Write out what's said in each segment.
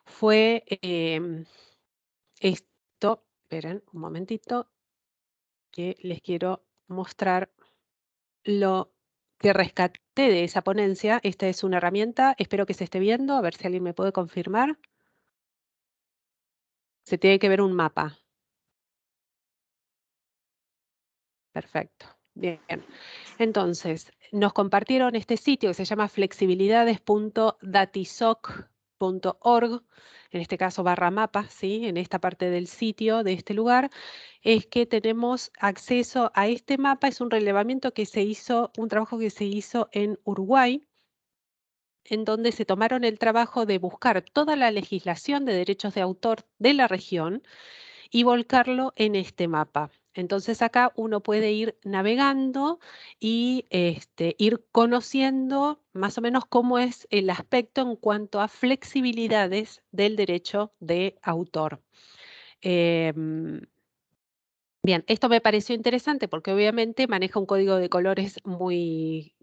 fue esto. Esperen un momentito que les quiero mostrar lo que rescaté de esa ponencia. Esta es una herramienta, espero que se esté viendo, a ver si alguien me puede confirmar. Se tiene que ver un mapa. Perfecto. Bien. Entonces, nos compartieron este sitio que se llama flexibilidades.datisoc.org, en este caso /mapa, ¿sí? En esta parte del sitio de este lugar, es que tenemos acceso a este mapa. Es un relevamiento que se hizo, un trabajo que se hizo en Uruguay, en donde se tomaron el trabajo de buscar toda la legislación de derechos de autor de la región y volcarlo en este mapa. Entonces acá uno puede ir navegando y ir conociendo más o menos cómo es el aspecto en cuanto a flexibilidades del derecho de autor. Em, Bien, esto me pareció interesante porque obviamente maneja un código de colores muy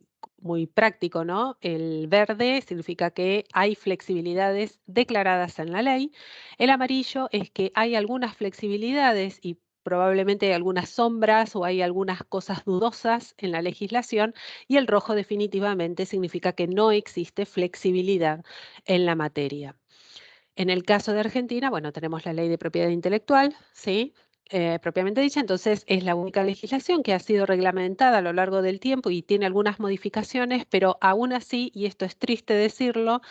práctico, ¿no? El verde significa que hay flexibilidades declaradas en la ley. El amarillo es que hay algunas flexibilidades y probablemente hay algunas sombras o hay algunas cosas dudosas en la legislación. Y el rojo definitivamente significa que no existe flexibilidad en la materia. En el caso de Argentina, bueno, tenemos la ley de propiedad intelectual, ¿sí? Propiamente dicha, entonces es la única legislación que ha sido reglamentada a lo largo del tiempo y tiene algunas modificaciones, pero aún así, y esto es triste decirlo,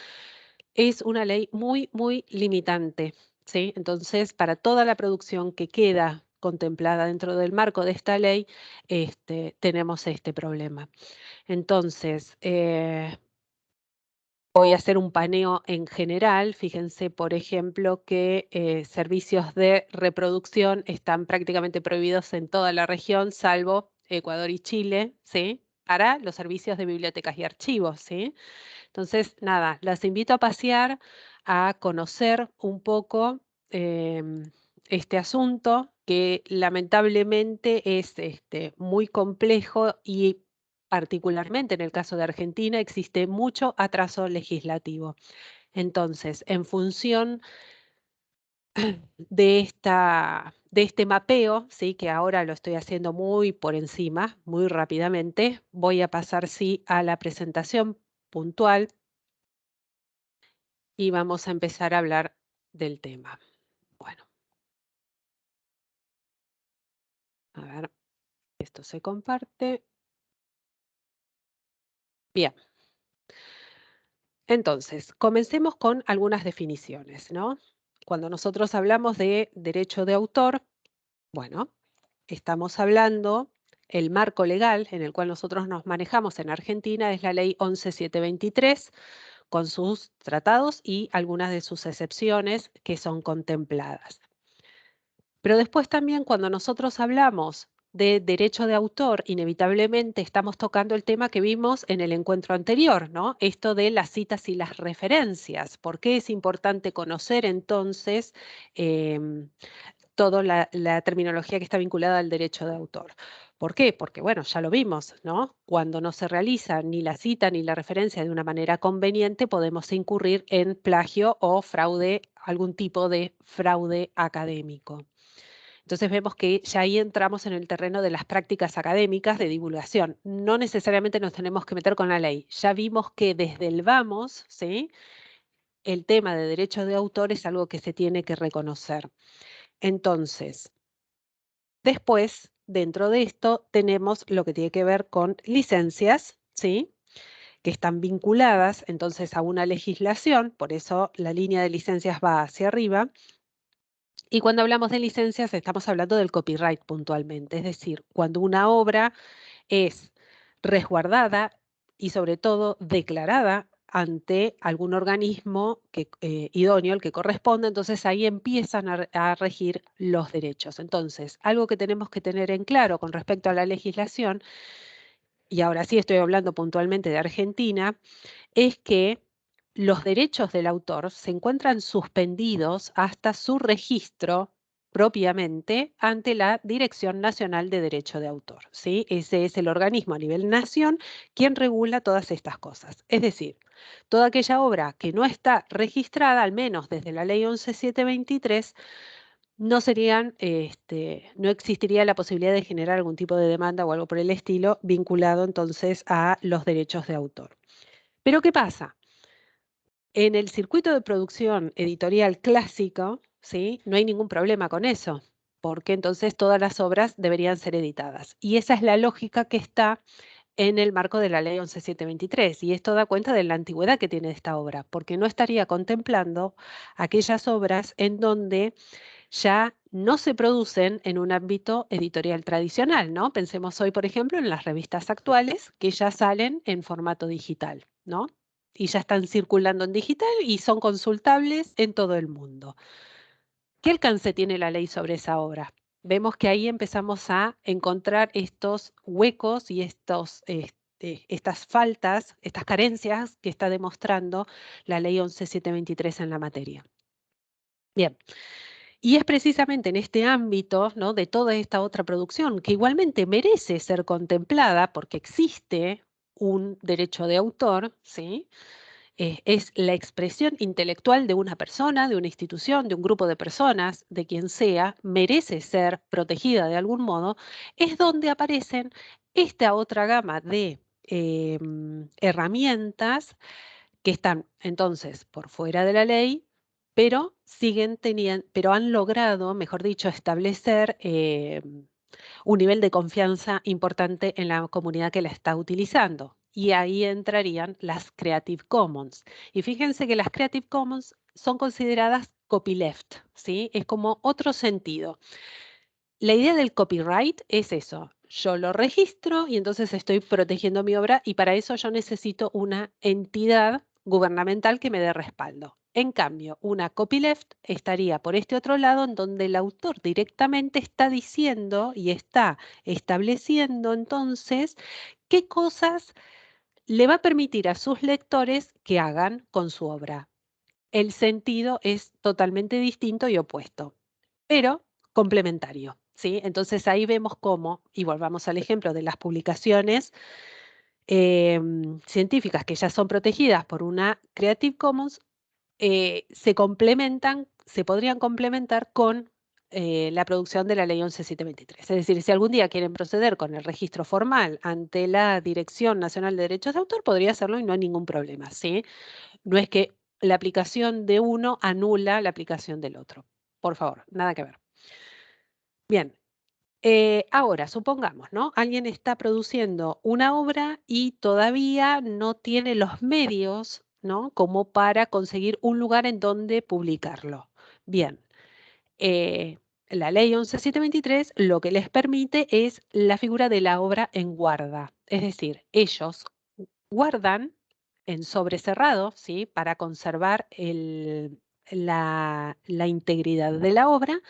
es una ley muy limitante, ¿sí? Entonces, para toda la producción que queda contemplada dentro del marco de esta ley, tenemos este problema. Entonces, voy a hacer un paneo en general. Fíjense, por ejemplo, que servicios de reproducción están prácticamente prohibidos en toda la región, salvo Ecuador y Chile, ¿sí? Para los servicios de bibliotecas y archivos, ¿sí? Entonces, nada, las invito a pasear, a conocer un poco este asunto que lamentablemente es muy complejo y particularmente en el caso de Argentina existe mucho atraso legislativo. Entonces, en función de este mapeo, ¿sí? Que ahora lo estoy haciendo muy por encima, muy rápidamente, voy a pasar sí a la presentación puntual y vamos a empezar a hablar del tema. Bueno, a ver, esto se comparte. Bien, entonces, comencemos con algunas definiciones, ¿no? Cuando nosotros hablamos de derecho de autor, bueno, estamos hablando, el marco legal en el cual nosotros nos manejamos en Argentina es la Ley 11.723, con sus tratados y algunas de sus excepciones que son contempladas. Pero después también cuando nosotros hablamos de derecho de autor, inevitablemente estamos tocando el tema que vimos en el encuentro anterior, ¿no? Esto de las citas y las referencias. ¿Por qué es importante conocer entonces toda la terminología que está vinculada al derecho de autor? ¿Por qué? Porque, bueno, ya lo vimos, ¿no? Cuando no se realiza ni la cita ni la referencia de una manera conveniente, podemos incurrir en plagio o fraude, algún tipo de fraude académico. Entonces vemos que ya ahí entramos en el terreno de las prácticas académicas de divulgación. No necesariamente nos tenemos que meter con la ley. Ya vimos que desde el vamos, ¿sí? El tema de derecho de autor es algo que se tiene que reconocer. Entonces, después, dentro de esto, tenemos lo que tiene que ver con licencias, ¿sí? Que están vinculadas entonces a una legislación, por eso la línea de licencias va hacia arriba. Y cuando hablamos de licencias estamos hablando del copyright puntualmente, es decir, cuando una obra es resguardada y sobre todo declarada ante algún organismo idóneo, el que corresponde, entonces ahí empiezan a regir los derechos. Entonces, algo que tenemos que tener en claro con respecto a la legislación, y ahora sí estoy hablando puntualmente de Argentina, es que los derechos del autor se encuentran suspendidos hasta su registro propiamente ante la Dirección Nacional de Derecho de Autor, ¿sí? Ese es el organismo a nivel nación quien regula todas estas cosas. Es decir, Toda aquella obra que no está registrada, al menos desde la ley 11723, no serían, no existiría la posibilidad de generar algún tipo de demanda o algo por el estilo vinculado entonces a los derechos de autor. Pero ¿qué pasa? En el circuito de producción editorial clásico, ¿sí? No hay ningún problema con eso, porque entonces todas las obras deberían ser editadas. Y esa es la lógica que está en el marco de la ley 11723. Y esto da cuenta de la antigüedad que tiene esta obra, porque no estaría contemplando aquellas obras en donde ya no se producen en un ámbito editorial tradicional, ¿no? Pensemos hoy, por ejemplo, en las revistas actuales que ya salen en formato digital, ¿no? Y ya están circulando en digital y son consultables en todo el mundo. ¿Qué alcance tiene la ley sobre esa obra? Vemos que ahí empezamos a encontrar estos huecos y estas faltas, estas carencias que está demostrando la ley 11723 en la materia. Bien. Y es precisamente en este ámbito, ¿no? De toda esta otra producción, que igualmente merece ser contemplada porque existe un derecho de autor, ¿sí? Es la expresión intelectual de una persona, de una institución, de un grupo de personas, de quien sea, merece ser protegida de algún modo, es donde aparecen esta otra gama de herramientas que están entonces por fuera de la ley, pero siguen teniendo, pero han logrado, mejor dicho, establecer un nivel de confianza importante en la comunidad que la está utilizando. Y ahí entrarían las Creative Commons. Y fíjense que las Creative Commons son consideradas copyleft, ¿sí? Es como otro sentido. La idea del copyright es eso. Yo lo registro y entonces estoy protegiendo mi obra y para eso yo necesito una entidad gubernamental que me dé respaldo. En cambio, una copyleft estaría por este otro lado en donde el autor directamente está diciendo y está estableciendo entonces qué cosas le va a permitir a sus lectores que hagan con su obra. El sentido es totalmente distinto y opuesto, pero complementario, ¿sí? Entonces ahí vemos cómo, y volvamos al ejemplo de las publicaciones científicas que ya son protegidas por una Creative Commons, se complementan, se podrían complementar con la producción de la ley 11723. Es decir, si algún día quieren proceder con el registro formal ante la Dirección Nacional de Derechos de Autor, podría hacerlo y no hay ningún problema, ¿sí? No es que la aplicación de uno anula la aplicación del otro. Por favor, nada que ver. Bien, ahora supongamos, ¿no? Alguien está produciendo una obra y todavía no tiene los medios, ¿no? Como para conseguir un lugar en donde publicarlo. Bien, eh, la ley 11723 lo que les permite es la figura de la obra en guarda. Es decir, ellos guardan en sobre cerrado, ¿sí? Para conservar la integridad de la obra,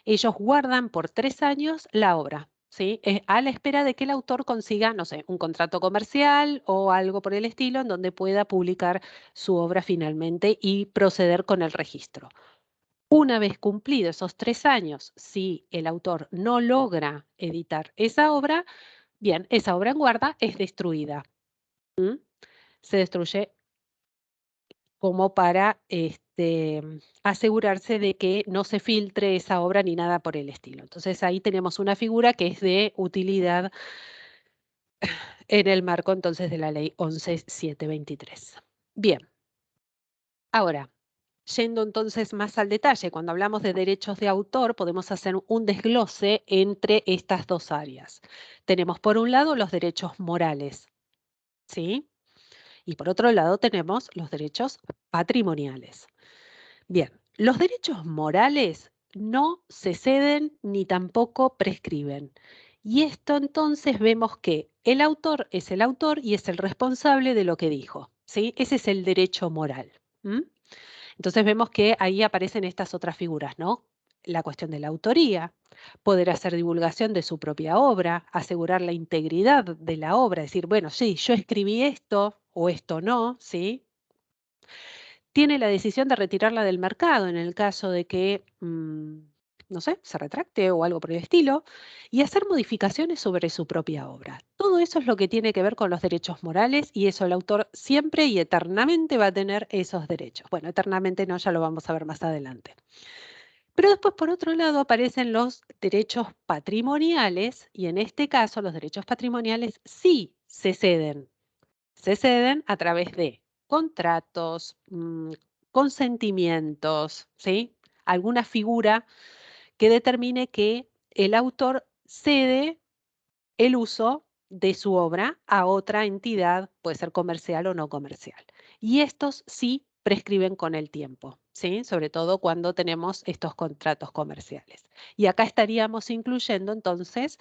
ellos guardan por 3 años la obra, ¿sí? A la espera de que el autor consiga, no sé, un contrato comercial o algo por el estilo en donde pueda publicar su obra finalmente y proceder con el registro. Una vez cumplidos esos 3 años, si el autor no logra editar esa obra, bien, esa obra en guarda es destruida. ¿Mm? Se destruye como para asegurarse de que no se filtre esa obra ni nada por el estilo. Entonces ahí tenemos una figura que es de utilidad en el marco entonces de la ley 11723. Bien, ahora, yendo entonces más al detalle, cuando hablamos de derechos de autor podemos hacer un desglose entre estas dos áreas. Tenemos por un lado los derechos morales, ¿sí? Y por otro lado tenemos los derechos patrimoniales. Bien, los derechos morales no se ceden ni tampoco prescriben. Y esto entonces vemos que el autor es el autor y es el responsable de lo que dijo, ¿sí? Ese es el derecho moral. ¿M? Entonces vemos que ahí aparecen estas otras figuras, ¿no? La cuestión de la autoría, poder hacer divulgación de su propia obra, asegurar la integridad de la obra, decir, bueno, sí, yo escribí esto o esto no, ¿sí? Tiene la decisión de retirarla del mercado en el caso de que, no sé, se retracte o algo por el estilo, y hacer modificaciones sobre su propia obra. Todo eso es lo que tiene que ver con los derechos morales y eso el autor siempre y eternamente va a tener esos derechos. Bueno, eternamente no, ya lo vamos a ver más adelante. Pero después, por otro lado, aparecen los derechos patrimoniales y en este caso los derechos patrimoniales sí se ceden. Se ceden a través de contratos, consentimientos, ¿sí? Alguna figura que determine que el autor cede el uso de su obra a otra entidad, puede ser comercial o no comercial. Y estos sí prescriben con el tiempo, ¿sí? Sobre todo cuando tenemos estos contratos comerciales. Y acá estaríamos incluyendo entonces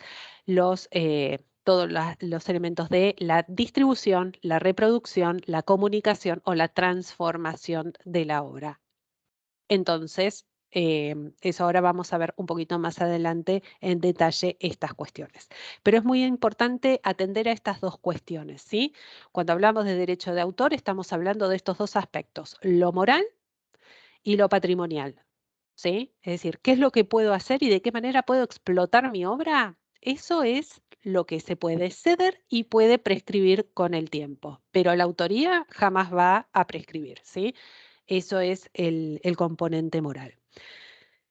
todos los elementos de la distribución, la reproducción, la comunicación o la transformación de la obra. Entonces, eso ahora vamos a ver un poquito más adelante en detalle estas cuestiones. Pero es muy importante atender a estas dos cuestiones, ¿sí? Cuando hablamos de derecho de autor, estamos hablando de estos dos aspectos, lo moral y lo patrimonial, ¿sí? Es decir, ¿qué es lo que puedo hacer y de qué manera puedo explotar mi obra? Eso es lo que se puede ceder y puede prescribir con el tiempo, pero la autoría jamás va a prescribir, ¿sí? Eso es el componente moral.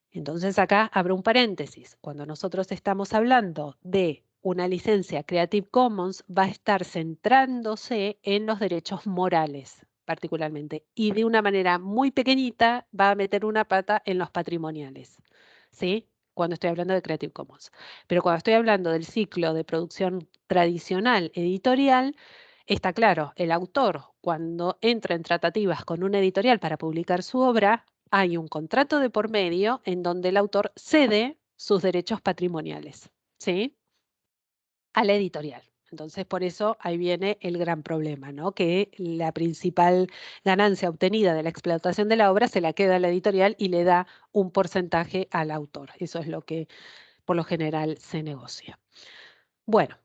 Entonces acá abro un paréntesis. Cuando nosotros estamos hablando de una licencia Creative Commons, va a estar centrándose en los derechos morales particularmente y de una manera muy pequeñita va a meter una pata en los patrimoniales, ¿sí? Cuando estoy hablando de Creative Commons. Pero cuando estoy hablando del ciclo de producción tradicional editorial, está claro, el autor cuando entra en tratativas con una editorial para publicar su obra, hay un contrato de por medio en donde el autor cede sus derechos patrimoniales, ¿sí? A la editorial. Entonces, por eso ahí viene el gran problema, ¿no? Que la principal ganancia obtenida de la explotación de la obra se la queda a la editorial y le da un porcentaje al autor. Eso es lo que por lo general se negocia. Bueno.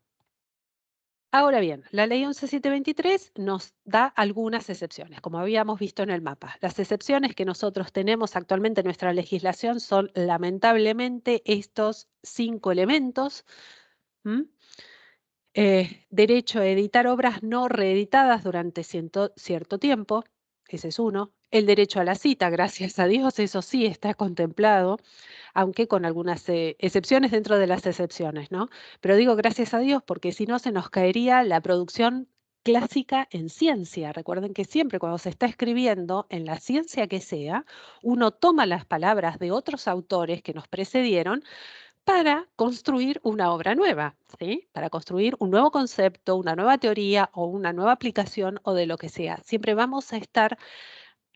Ahora bien, la ley 11723 nos da algunas excepciones, como habíamos visto en el mapa. Las excepciones que nosotros tenemos actualmente en nuestra legislación son lamentablemente estos 5 elementos. ¿M? Derecho a editar obras no reeditadas durante cierto tiempo, ese es uno. El derecho a la cita, gracias a Dios, eso sí está contemplado aunque con algunas excepciones dentro de las excepciones, ¿no? Pero digo gracias a Dios porque si no se nos caería la producción clásica en ciencia. Recuerden que siempre cuando se está escribiendo en la ciencia que sea, uno toma las palabras de otros autores que nos precedieron para construir una obra nueva, ¿sí? Para construir un nuevo concepto, una nueva teoría o una nueva aplicación o de lo que sea. Siempre vamos a estar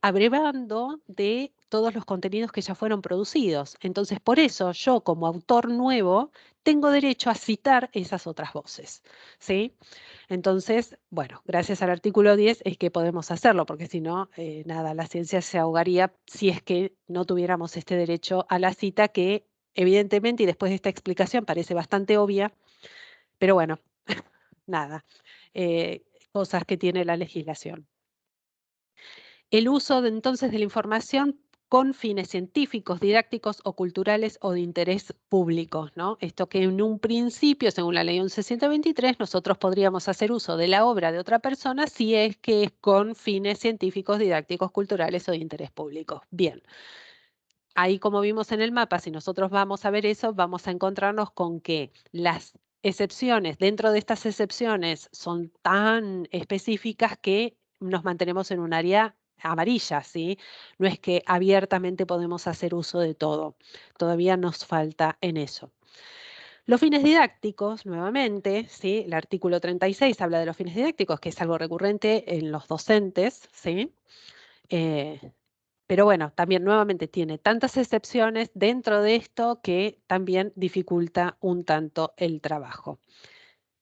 abrevando de todos los contenidos que ya fueron producidos. Entonces, por eso yo como autor nuevo tengo derecho a citar esas otras voces, ¿sí? Entonces, bueno, gracias al artículo 10 es que podemos hacerlo, porque si no, nada, la ciencia se ahogaría si es que no tuviéramos este derecho a la cita que evidentemente, y después de esta explicación parece bastante obvia, pero bueno, nada, cosas que tiene la legislación. El uso entonces de la información con fines científicos, didácticos o culturales o de interés público, ¿no? Esto que en un principio, según la ley 1123, nosotros podríamos hacer uso de la obra de otra persona si es que es con fines científicos, didácticos, culturales o de interés público. Bien, ahí como vimos en el mapa, si nosotros vamos a ver eso, vamos a encontrarnos con que las excepciones, dentro de estas excepciones, son tan específicas que nos mantenemos en un área amarilla, ¿sí? No es que abiertamente podemos hacer uso de todo. Todavía nos falta en eso. Los fines didácticos, nuevamente, ¿sí? El artículo 36 habla de los fines didácticos, que es algo recurrente en los docentes, ¿sí? Eh, pero bueno, también nuevamente tiene tantas excepciones dentro de esto que también dificulta un tanto el trabajo.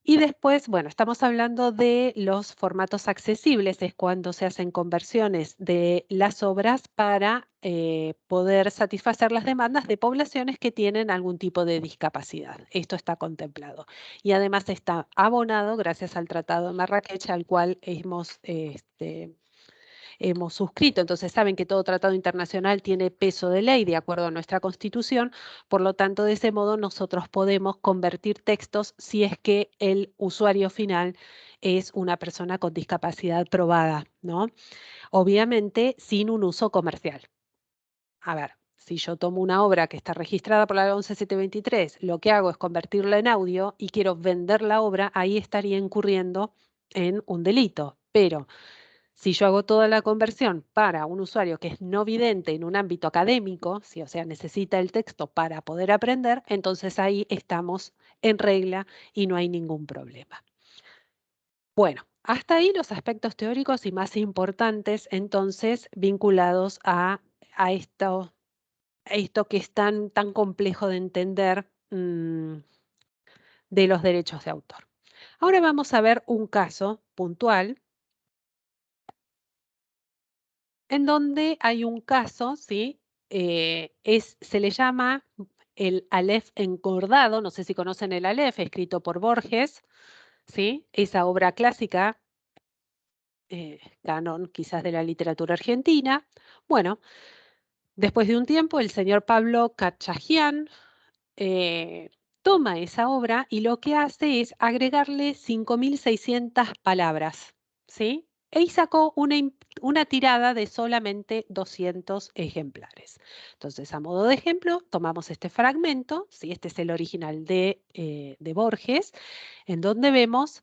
Y después, bueno, estamos hablando de los formatos accesibles, es cuando se hacen conversiones de las obras para poder satisfacer las demandas de poblaciones que tienen algún tipo de discapacidad. Esto está contemplado. Y además está abonado gracias al Tratado de Marrakech, al cual hemos hemos suscrito. Entonces saben que todo tratado internacional tiene peso de ley de acuerdo a nuestra Constitución. Por lo tanto, de ese modo nosotros podemos convertir textos si es que el usuario final es una persona con discapacidad probada, ¿no? Obviamente sin un uso comercial. A ver, si yo tomo una obra que está registrada por la ley 11723, lo que hago es convertirla en audio y quiero vender la obra, ahí estaría incurriendo en un delito. Pero si yo hago toda la conversión para un usuario que es no vidente en un ámbito académico, si, o sea, necesita el texto para poder aprender, entonces ahí estamos en regla y no hay ningún problema. Bueno, hasta ahí los aspectos teóricos y más importantes, entonces, vinculados a esto que es tan complejo de entender de los derechos de autor. Ahora vamos a ver un caso puntual en donde hay un caso, ¿sí? Se le llama el Aleph encordado, no sé si conocen el Aleph, escrito por Borges, ¿sí? Esa obra clásica, canon quizás de la literatura argentina. Bueno, después de un tiempo, el señor Pablo Cachajian toma esa obra y lo que hace es agregarle 5.600 palabras, ¿sí? Y sacó una tirada de solamente 200 ejemplares. Entonces, a modo de ejemplo, tomamos este fragmento, ¿sí? Este es el original de Borges, en donde vemos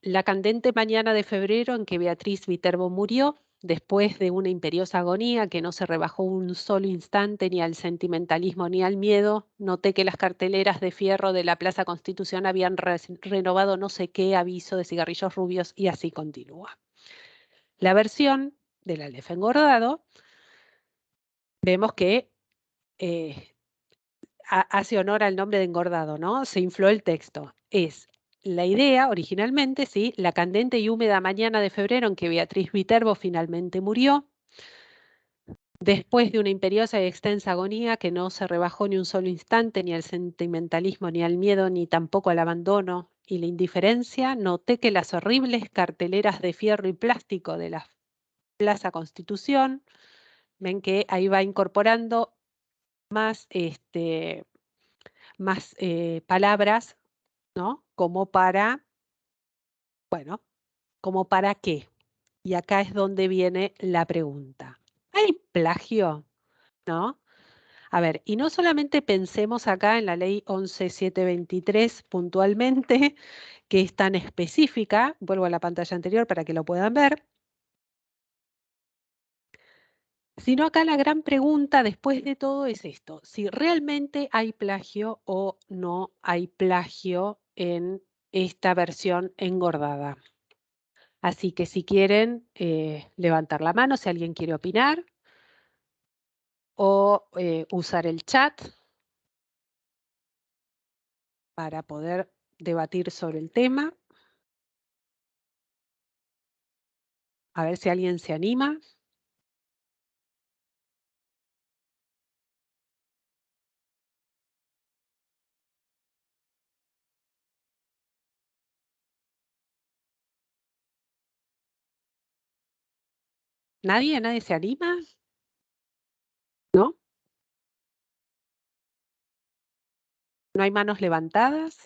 la candente mañana de febrero en que Beatriz Viterbo murió, después de una imperiosa agonía que no se rebajó un solo instante ni al sentimentalismo ni al miedo, noté que las carteleras de fierro de la Plaza Constitución habían renovado no sé qué aviso de cigarrillos rubios y así continúa. La versión del Aleph engordado, vemos que hace honor al nombre de engordado, ¿no? Se infló el texto. Es la idea, originalmente, ¿sí? La candente y húmeda mañana de febrero en que Beatriz Viterbo finalmente murió, después de una imperiosa y extensa agonía que no se rebajó ni un solo instante, ni al sentimentalismo, ni al miedo, ni tampoco al abandono y la indiferencia, noté que las horribles carteleras de fierro y plástico de la Plaza Constitución, ven que ahí va incorporando más, más palabras, ¿no? Como para, bueno, ¿como para qué? Y acá es donde viene la pregunta. ¿Hay plagio? ¿No? A ver, y no solamente pensemos acá en la ley 11723 puntualmente, que es tan específica, vuelvo a la pantalla anterior para que lo puedan ver, sino acá la gran pregunta después de todo es esto, si realmente hay plagio o no hay plagio en esta versión engordada. Así que si quieren levantar la mano, si alguien quiere opinar, o usar el chat para poder debatir sobre el tema. A ver si alguien se anima. ¿Nadie? ¿Nadie se anima? ¿No? ¿No hay manos levantadas?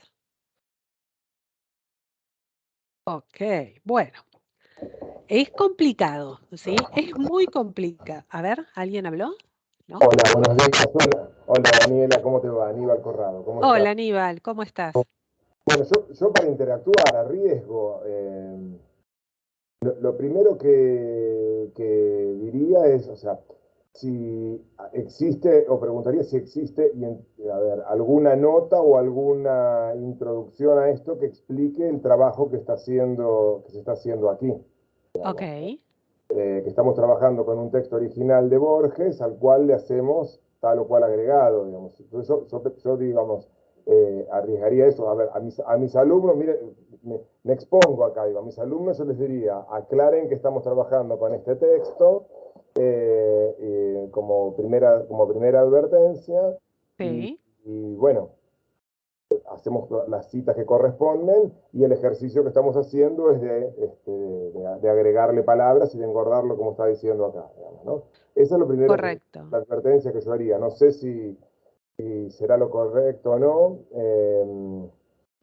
Ok, bueno. Es complicado, ¿sí? Es muy complicado. A ver, ¿alguien habló? ¿No? Hola, buenos días. Hola, Daniela, ¿cómo te va? Aníbal Corrado, ¿cómo estás? Hola, Aníbal, ¿cómo estás? Bueno, yo para interactuar a riesgo, lo primero que diría es, o sea, si existe, o preguntaría si existe, a ver, alguna nota o alguna introducción a esto que explique el trabajo que se está haciendo aquí, Ok, digamos, ¿no? Que estamos trabajando con un texto original de Borges al cual le hacemos tal o cual agregado, digamos. Entonces yo digamos, arriesgaría eso. A ver, a mis alumnos, mire, me expongo acá, digo, a mis alumnos yo les diría, aclaren que estamos trabajando con este texto como primera advertencia sí. y bueno, hacemos las citas que corresponden y el ejercicio que estamos haciendo es de agregarle palabras y de engordarlo como está diciendo acá, digamos, ¿no? Esa es lo primero Correcto. la advertencia que yo haría. No sé si será lo correcto o no.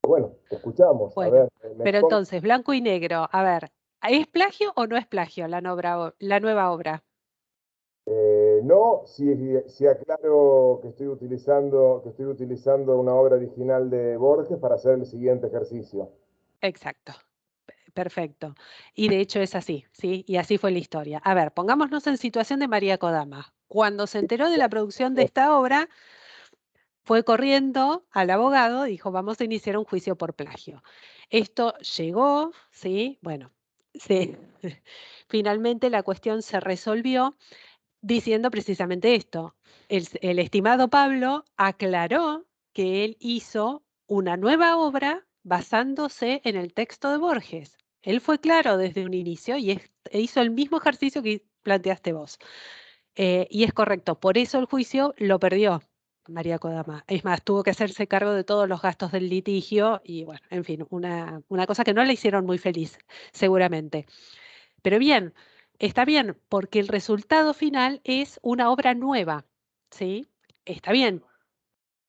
Bueno, te escuchamos. A Bueno, ver, me pero expongo. entonces, blanco y negro, a ver, ¿es plagio o no es plagio la nueva obra? No, si aclaro que estoy utilizando una obra original de Borges para hacer el siguiente ejercicio. Exacto, perfecto. Y de hecho es así, ¿sí? Y así fue la historia. A ver, pongámonos en situación de María Kodama. Cuando se enteró de la producción de esta obra, fue corriendo al abogado, dijo, vamos a iniciar un juicio por plagio. Esto llegó, ¿sí? Bueno, sí. Finalmente la cuestión se resolvió diciendo precisamente esto. El estimado Pablo aclaró que él hizo una nueva obra basándose en el texto de Borges. Él fue claro desde un inicio y e hizo el mismo ejercicio que planteaste vos. Y es correcto, por eso el juicio lo perdió María Kodama. Es más, tuvo que hacerse cargo de todos los gastos del litigio y bueno, en fin, una cosa que no le hicieron muy feliz, seguramente. Pero bien, está bien, porque el resultado final es una obra nueva, ¿sí? Está bien.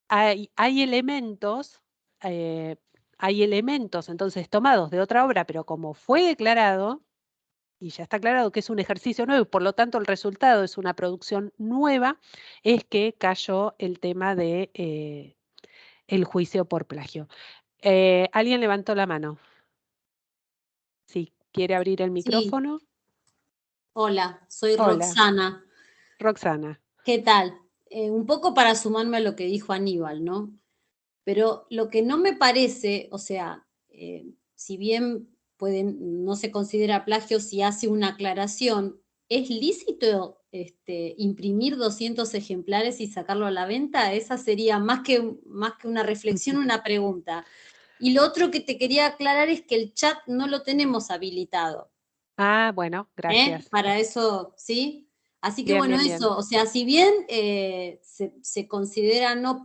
Hay elementos, eh, hay elementos entonces tomados de otra obra, pero como fue declarado, y ya está aclarado que es un ejercicio nuevo y por lo tanto el resultado es una producción nueva, es que cayó el tema de el juicio por plagio. ¿Alguien levantó la mano? Si quiere abrir el Sí, micrófono. hola, soy Hola, Roxana. Roxana. ¿Qué tal? Un poco para sumarme a lo que dijo Aníbal, ¿no? Pero lo que no me parece, o sea, si bien no se considera plagio si hace una aclaración, ¿es lícito imprimir 200 ejemplares y sacarlo a la venta? Esa sería más que una reflexión, una pregunta. Y lo otro que te quería aclarar es que el chat no lo tenemos habilitado. Ah, bueno, gracias. Para eso, ¿sí? Así que Bien, bueno, bien, bien. eso, o sea, si bien se considera no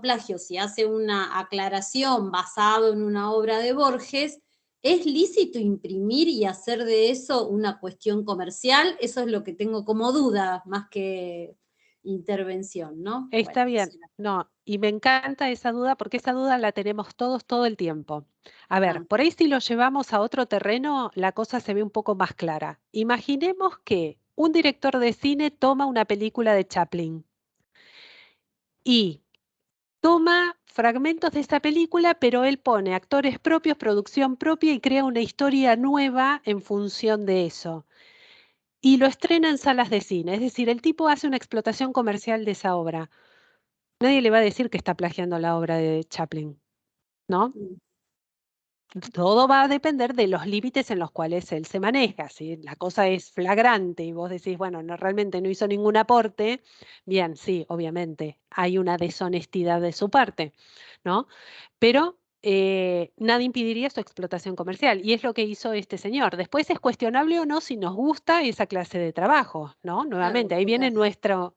plagio si hace una aclaración basado en una obra de Borges, ¿es lícito imprimir y hacer de eso una cuestión comercial? Eso es lo que tengo como duda, más que intervención, ¿no? Bueno, Está bien. No, y me encanta esa duda porque esa duda la tenemos todos todo el tiempo. A ver, ah, por ahí si lo llevamos a otro terreno, la cosa se ve un poco más clara. Imaginemos que un director de cine toma una película de Chaplin y toma fragmentos de esa película, pero él pone actores propios, producción propia y crea una historia nueva en función de eso. Y lo estrena en salas de cine, es decir, el tipo hace una explotación comercial de esa obra. Nadie le va a decir que está plagiando la obra de Chaplin, ¿no? mm, Todo va a depender de los límites en los cuales él se maneja. Si la cosa es flagrante y vos decís, bueno, no, realmente no hizo ningún aporte, bien, sí, obviamente, hay una deshonestidad de su parte, ¿no? Pero nada impediría su explotación comercial y es lo que hizo este señor. Después es cuestionable o no si nos gusta esa clase de trabajo, ¿no? claro, Nuevamente, ahí porque viene nuestro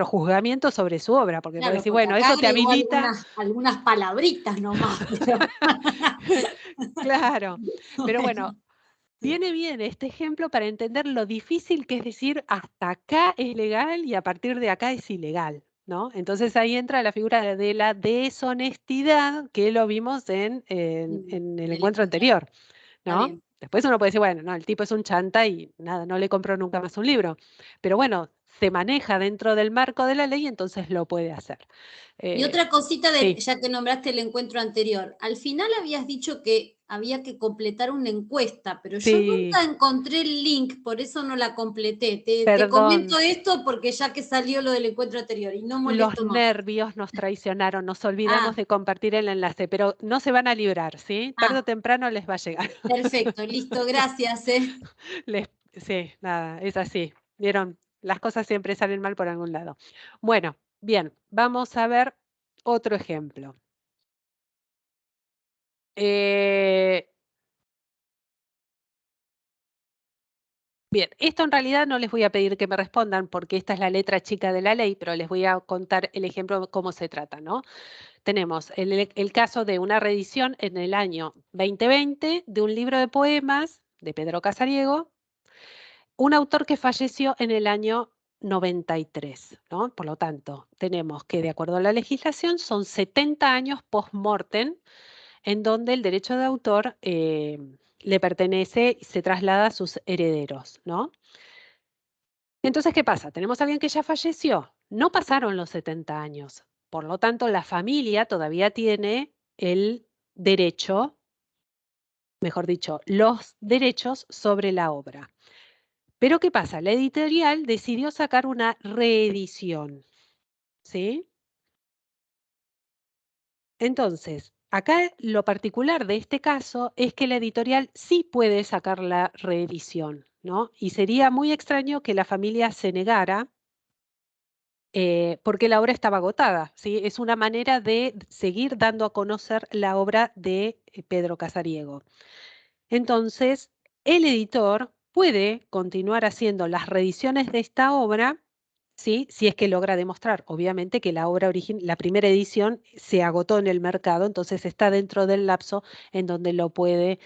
juzgamiento sobre su obra, porque vos claro, decís, porque bueno, acá eso te agregó habilita. algunas palabritas nomás, pero Claro, pero bueno, bueno. viene bien este ejemplo para entender lo difícil que es decir hasta acá es legal y a partir de acá es ilegal, ¿no? Entonces ahí entra la figura de la deshonestidad que lo vimos en el El encuentro encuentro, anterior, está ¿no? bien. Después uno puede decir, bueno, no, el tipo es un chanta y nada, no le compró nunca más un libro. Pero bueno, se maneja dentro del marco de la ley, entonces lo puede hacer. Y otra cosita, Sí, ya que nombraste el encuentro anterior, al final habías dicho que había que completar una encuesta, pero yo sí, nunca encontré el link, por eso no la completé. Te comento perdón. esto porque ya que salió lo del encuentro anterior y no Los molesto más. nervios nos traicionaron, nos olvidamos Ah, de compartir el enlace, pero no se van a librar, ¿sí? Tarde o ah, temprano les va a llegar. perfecto, listo, gracias. Sí, nada, es así. Vieron, las cosas siempre salen mal por algún lado. Bueno, bien, vamos a ver otro ejemplo. Eh, Bien, esto en realidad no les voy a pedir que me respondan porque esta es la letra chica de la ley, pero les voy a contar el ejemplo de cómo se trata, ¿no? Tenemos el caso de una reedición en el año 2020 de un libro de poemas de Pedro Casariego, un autor que falleció en el año 93, ¿no? Por lo tanto, tenemos que, de acuerdo a la legislación, son 70 años post-mortem en donde el derecho de autor le pertenece y se traslada a sus herederos, ¿no? Entonces, ¿qué pasa? Tenemos a alguien que ya falleció. No pasaron los 70 años. Por lo tanto, la familia todavía tiene el derecho, mejor dicho, los derechos sobre la obra. Pero ¿qué pasa? La editorial decidió sacar una reedición, ¿sí? Entonces, acá lo particular de este caso es que la editorial sí puede sacar la reedición, ¿no? Y sería muy extraño que la familia se negara porque la obra estaba agotada, ¿sí? Es una manera de seguir dando a conocer la obra de Pedro Casariego. Entonces, el editor puede continuar haciendo las reediciones de esta obra, ¿sí? Si es que logra demostrar, obviamente, que la obra la primera edición se agotó en el mercado, entonces está dentro del lapso en donde lo puede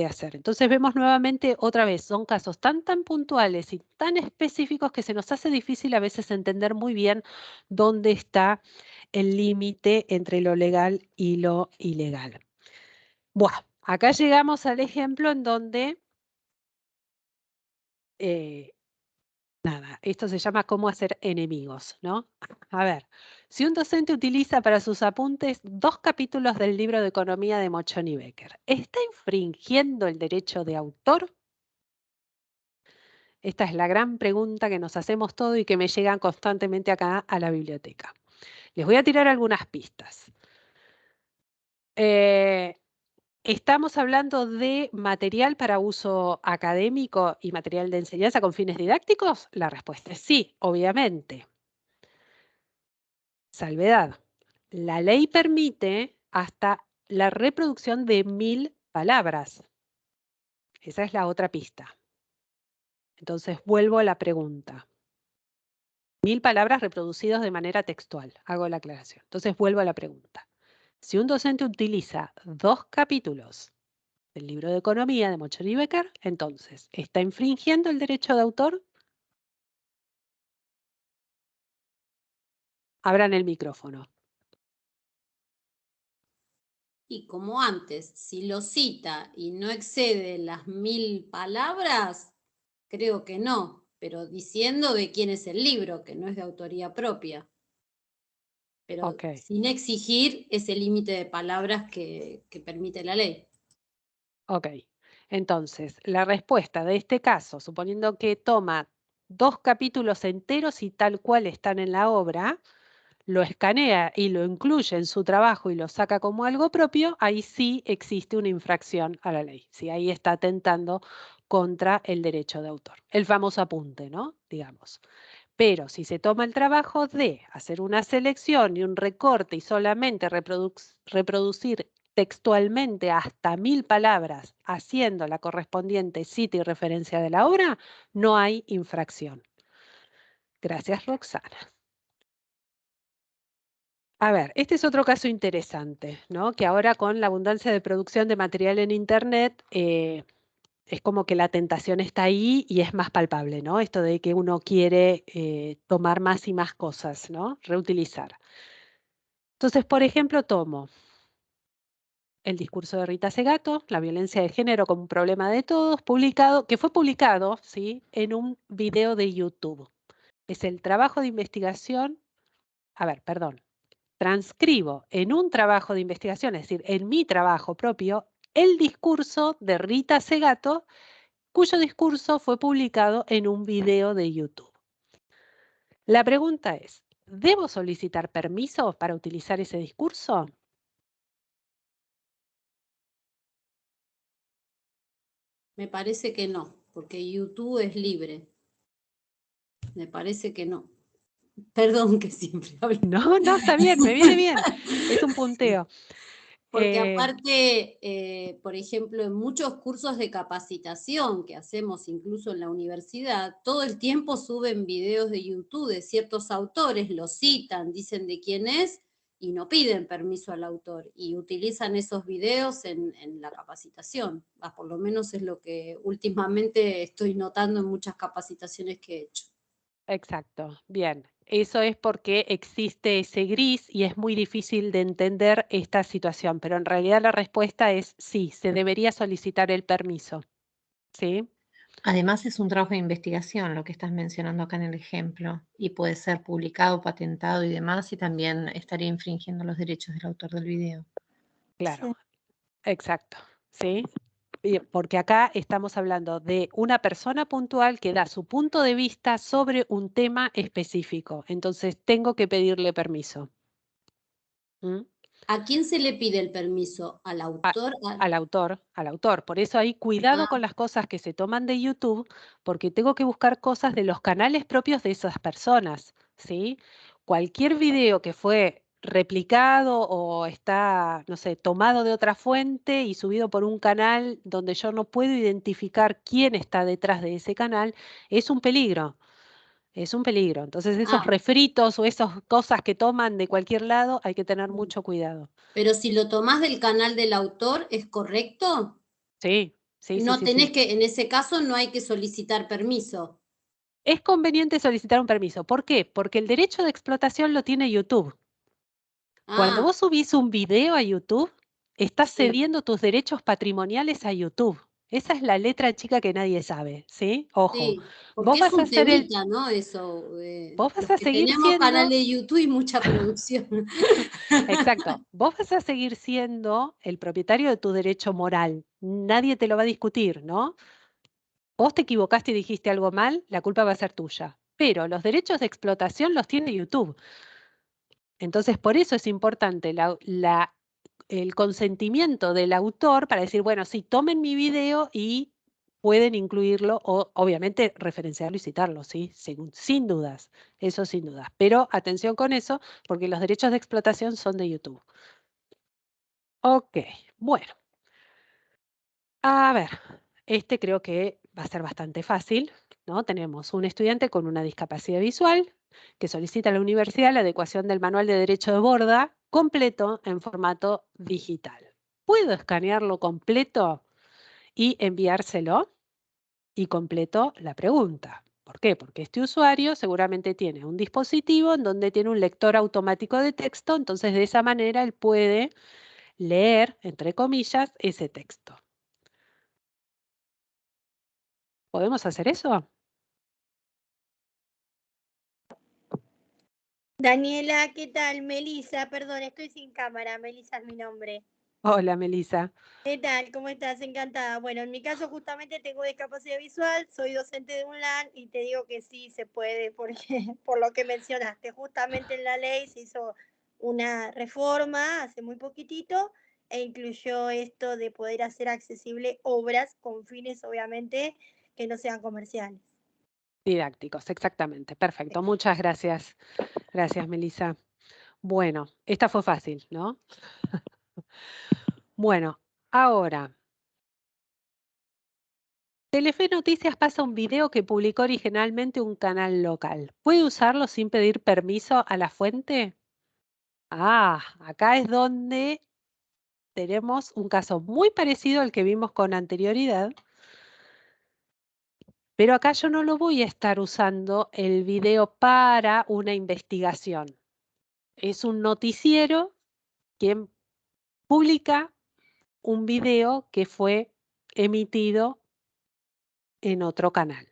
hacer. Entonces vemos nuevamente otra vez, son casos tan puntuales y tan específicos que se nos hace difícil a veces entender muy bien dónde está el límite entre lo legal y lo ilegal. Bueno, acá llegamos al ejemplo en donde, nada, esto se llama cómo hacer enemigos, ¿no? A ver, si un docente utiliza para sus apuntes 2 capítulos del libro de economía de Mochon y Becker, ¿está infringiendo el derecho de autor? Esta es la gran pregunta que nos hacemos todo y que me llegan constantemente acá a la biblioteca. Les voy a tirar algunas pistas. ¿Estamos hablando de material para uso académico y material de enseñanza con fines didácticos? La respuesta es sí, obviamente. Salvedad. La ley permite hasta la reproducción de 1000 palabras. Esa es la otra pista. Entonces vuelvo a la pregunta. 1000 palabras reproducidas de manera textual. Hago la aclaración. Entonces vuelvo a la pregunta. Si un docente utiliza 2 capítulos del libro de economía de Mochon y Becker, entonces, ¿está infringiendo el derecho de autor? Abran el micrófono. Y como antes, si lo cita y no excede las 1000 palabras, creo que no, pero diciendo de quién es el libro, que no es de autoría propia, pero Ok, sin exigir ese límite de palabras que permite la ley. ok. Entonces, la respuesta de este caso, suponiendo que toma 2 capítulos enteros y tal cual están en la obra, lo escanea y lo incluye en su trabajo y lo saca como algo propio, ahí sí existe una infracción a la ley. Sí, ahí está atentando contra el derecho de autor. El famoso apunte, ¿no? Digamos. Pero si se toma el trabajo de hacer una selección y un recorte y solamente reproducir textualmente hasta 1000 palabras haciendo la correspondiente cita y referencia de la obra, no hay infracción. Gracias, Roxana. A ver, este es otro caso interesante, ¿no? Que ahora con la abundancia de producción de material en Internet, es como que la tentación está ahí y es más palpable, ¿no? Esto de que uno quiere tomar más y más cosas, ¿no? Reutilizar. Entonces, por ejemplo, tomo el discurso de Rita Segato, la violencia de género como un problema de todos, que fue publicado, ¿sí? En un video de YouTube. Es el trabajo de investigación, a ver, perdón. Transcribo en un trabajo de investigación, es decir, en mi trabajo propio, el discurso de Rita Segato, cuyo discurso fue publicado en un video de YouTube. La pregunta es, ¿debo solicitar permiso para utilizar ese discurso? Me parece que no, porque YouTube es libre. Me parece que no. Perdón que siempre hablo. No, está bien, me viene bien. Es un punteo. Porque Eh, aparte, por ejemplo, en muchos cursos de capacitación que hacemos incluso en la universidad, todo el tiempo suben videos de YouTube de ciertos autores, los citan, dicen de quién es y no piden permiso al autor y utilizan esos videos en la capacitación. Por lo menos es lo que últimamente estoy notando en muchas capacitaciones que he hecho. exacto, bien. Eso es porque existe ese gris y es muy difícil de entender esta situación, pero en realidad la respuesta es sí, se debería solicitar el permiso, ¿sí? Además es un trabajo de investigación lo que estás mencionando acá en el ejemplo y puede ser publicado, patentado y demás y también estaría infringiendo los derechos del autor del video. Claro, Sí. exacto, ¿sí? Porque acá estamos hablando de una persona puntual que da su punto de vista sobre un tema específico. Entonces, tengo que pedirle permiso. ¿Mm? ¿A quién se le pide el permiso? ¿Al autor? Al autor, al autor. Por eso hay cuidado con Ah, las cosas que se toman de YouTube, porque tengo que buscar cosas de los canales propios de esas personas, ¿sí? Cualquier video que fue replicado o está, no sé, tomado de otra fuente y subido por un canal donde yo no puedo identificar quién está detrás de ese canal, es un peligro. Es un peligro. Entonces, esos ah, refritos o esas cosas que toman de cualquier lado, hay que tener mucho cuidado. pero si lo tomás del canal del autor, ¿es correcto? Sí, sí, sí, No sí, tenés sí. que, en ese caso no hay que solicitar permiso. Es conveniente solicitar un permiso. ¿Por qué? Porque el derecho de explotación lo tiene YouTube. Cuando Ah, vos subís un video a YouTube, estás sí, cediendo tus derechos patrimoniales a YouTube. Esa es la letra chica que nadie sabe, ¿sí? Ojo, sí, vos porque es vas a un ser el, temita, ¿no? Eso, vos vas los a que seguir tenemos canal siendo, de YouTube y mucha producción. exacto, vos vas a seguir siendo el propietario de tu derecho moral. Nadie te lo va a discutir, ¿no? Vos te equivocaste y dijiste algo mal, la culpa va a ser tuya. Pero los derechos de explotación los tiene YouTube. Entonces, por eso es importante el consentimiento del autor para decir, bueno, sí, tomen mi video y pueden incluirlo o obviamente referenciarlo y citarlo, ¿sí? Sin dudas, eso sin dudas. Pero atención con eso, porque los derechos de explotación son de YouTube. Ok, bueno, a ver, este creo que va a ser bastante fácil, ¿no? Tenemos un estudiante con una discapacidad visual que solicita a la universidad la adecuación del manual de derecho de borda completo en formato digital. ¿Puedo escanearlo completo y enviárselo? Y completo la pregunta. ¿Por qué? Porque este usuario seguramente tiene un dispositivo en donde tiene un lector automático de texto, entonces de esa manera él puede leer, entre comillas, ese texto. ¿Podemos hacer eso? Daniela, ¿qué tal? Melisa, perdón, estoy sin cámara. Melisa es mi nombre. Hola, Melissa. ¿Qué tal? ¿Cómo estás? Encantada. Bueno, en mi caso justamente tengo discapacidad visual, soy docente de UNLAN y te digo que sí se puede, porque por lo que mencionaste, justamente en la ley se hizo una reforma hace muy poquitito e incluyó esto de poder hacer accesible obras con fines, obviamente, que no sean comerciales. Didácticos, exactamente. Perfecto. Muchas gracias. Gracias, Melissa. Bueno, esta fue fácil, ¿no? Bueno, ahora, Telefe Noticias pasa un video que publicó originalmente un canal local. ¿Puede usarlo sin pedir permiso a la fuente? Ah, acá es donde tenemos un caso muy parecido al que vimos con anterioridad, pero acá yo no lo voy a estar usando el video para una investigación. Es un noticiero quien publica un video que fue emitido en otro canal.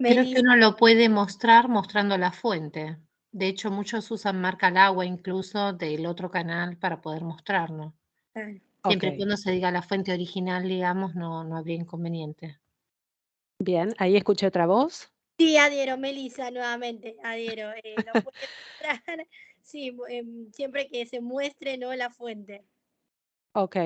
Creo que Melissa, uno lo puede mostrar mostrando la fuente. De hecho, muchos usan marca al agua incluso del otro canal para poder mostrarlo. Ok, Siempre y cuando se diga la fuente original, digamos, no habría inconveniente. bien, ahí escuché otra voz. sí, adhiero, Melissa, nuevamente, adhiero. Lo puede mostrar, sí, siempre que se muestre, ¿no? La fuente. Ok,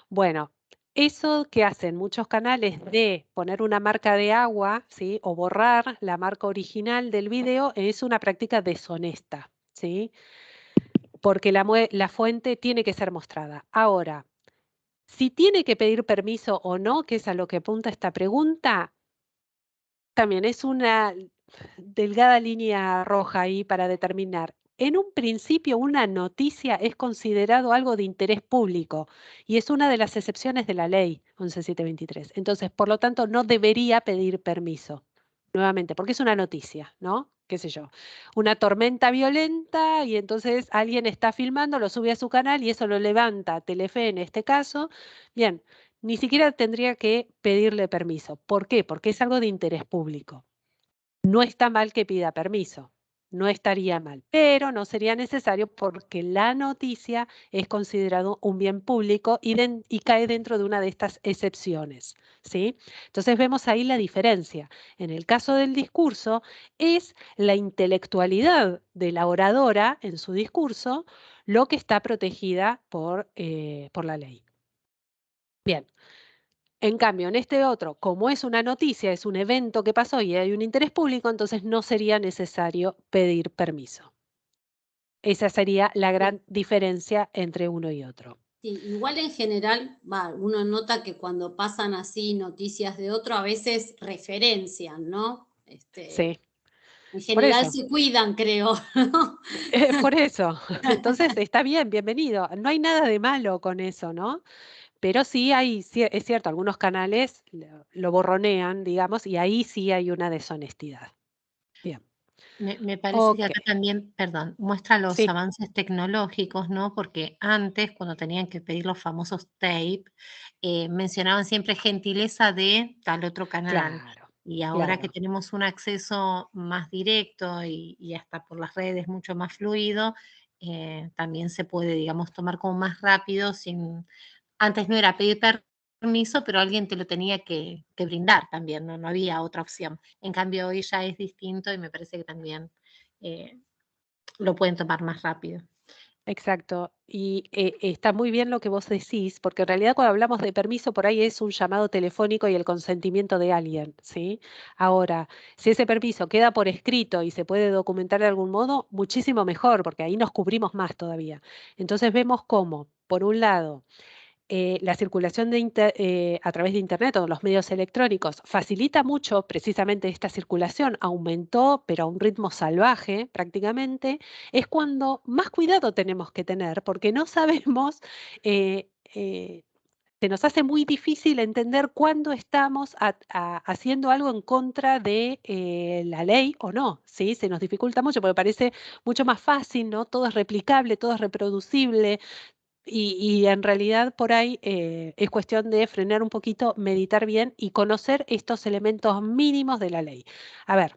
bueno, Eso que hacen muchos canales de poner una marca de agua, ¿sí? O borrar la marca original del video es una práctica deshonesta, ¿sí? Porque la fuente tiene que ser mostrada. Ahora, si tiene que pedir permiso o no, que es a lo que apunta esta pregunta, también es una delgada línea roja ahí para determinar. En un principio, una noticia es considerado algo de interés público y es una de las excepciones de la ley 11723. Entonces, por lo tanto, no debería pedir permiso, nuevamente, porque es una noticia, ¿no? Qué sé yo, una tormenta violenta y entonces alguien está filmando, lo sube a su canal y eso lo levanta Telefe en este caso. Bien, ni siquiera tendría que pedirle permiso. ¿Por qué? Porque es algo de interés público. No está mal que pida permiso, no estaría mal, pero no sería necesario porque la noticia es considerado un bien público y cae dentro de una de estas excepciones, ¿sí? Entonces vemos ahí la diferencia. En el caso del discurso, es la intelectualidad de la oradora en su discurso lo que está protegida por la ley. Bien. En cambio, en este otro, como es una noticia, es un evento que pasó y hay un interés público, entonces no sería necesario pedir permiso. Esa sería la gran diferencia entre uno y otro. Sí, igual en general, uno nota que cuando pasan así noticias de otro, a veces referencian, ¿no? Sí, En por general eso. se cuidan, creo, ¿no? Por eso. Entonces está bien, bienvenido. No hay nada de malo con eso, ¿no? Pero sí hay, es cierto, algunos canales lo borronean, digamos, y ahí sí hay una deshonestidad. Bien. Me parece que Ok, acá también, perdón, muestra los sí, avances tecnológicos, ¿no? Porque antes, cuando tenían que pedir los famosos tape, mencionaban siempre gentileza de tal otro canal. claro, Y ahora que claro. tenemos un acceso más directo y hasta por las redes mucho más fluido, también se puede, digamos, tomar como más rápido sin... Antes no era pedir permiso, pero alguien te lo tenía que brindar también, ¿no? No había otra opción. En cambio, hoy ya es distinto y me parece que también eh, lo pueden tomar más rápido. Exacto. Y está muy bien lo que vos decís, porque en realidad cuando hablamos de permiso, por ahí es un llamado telefónico y el consentimiento de alguien, ¿sí? Ahora, si ese permiso queda por escrito y se puede documentar de algún modo, muchísimo mejor, porque ahí nos cubrimos más todavía. Entonces vemos cómo, por un lado, la circulación a través de Internet o los medios electrónicos facilita mucho precisamente esta circulación, aumentó, pero a un ritmo salvaje prácticamente, es cuando más cuidado tenemos que tener, porque no sabemos, eh, eh, se nos hace muy difícil entender cuándo estamos haciendo algo en contra de la ley o no, ¿sí? Se nos dificulta mucho porque parece mucho más fácil, ¿no? Todo es replicable, todo es reproducible, y en realidad por ahí es cuestión de frenar un poquito, meditar bien y conocer estos elementos mínimos de la ley. A ver,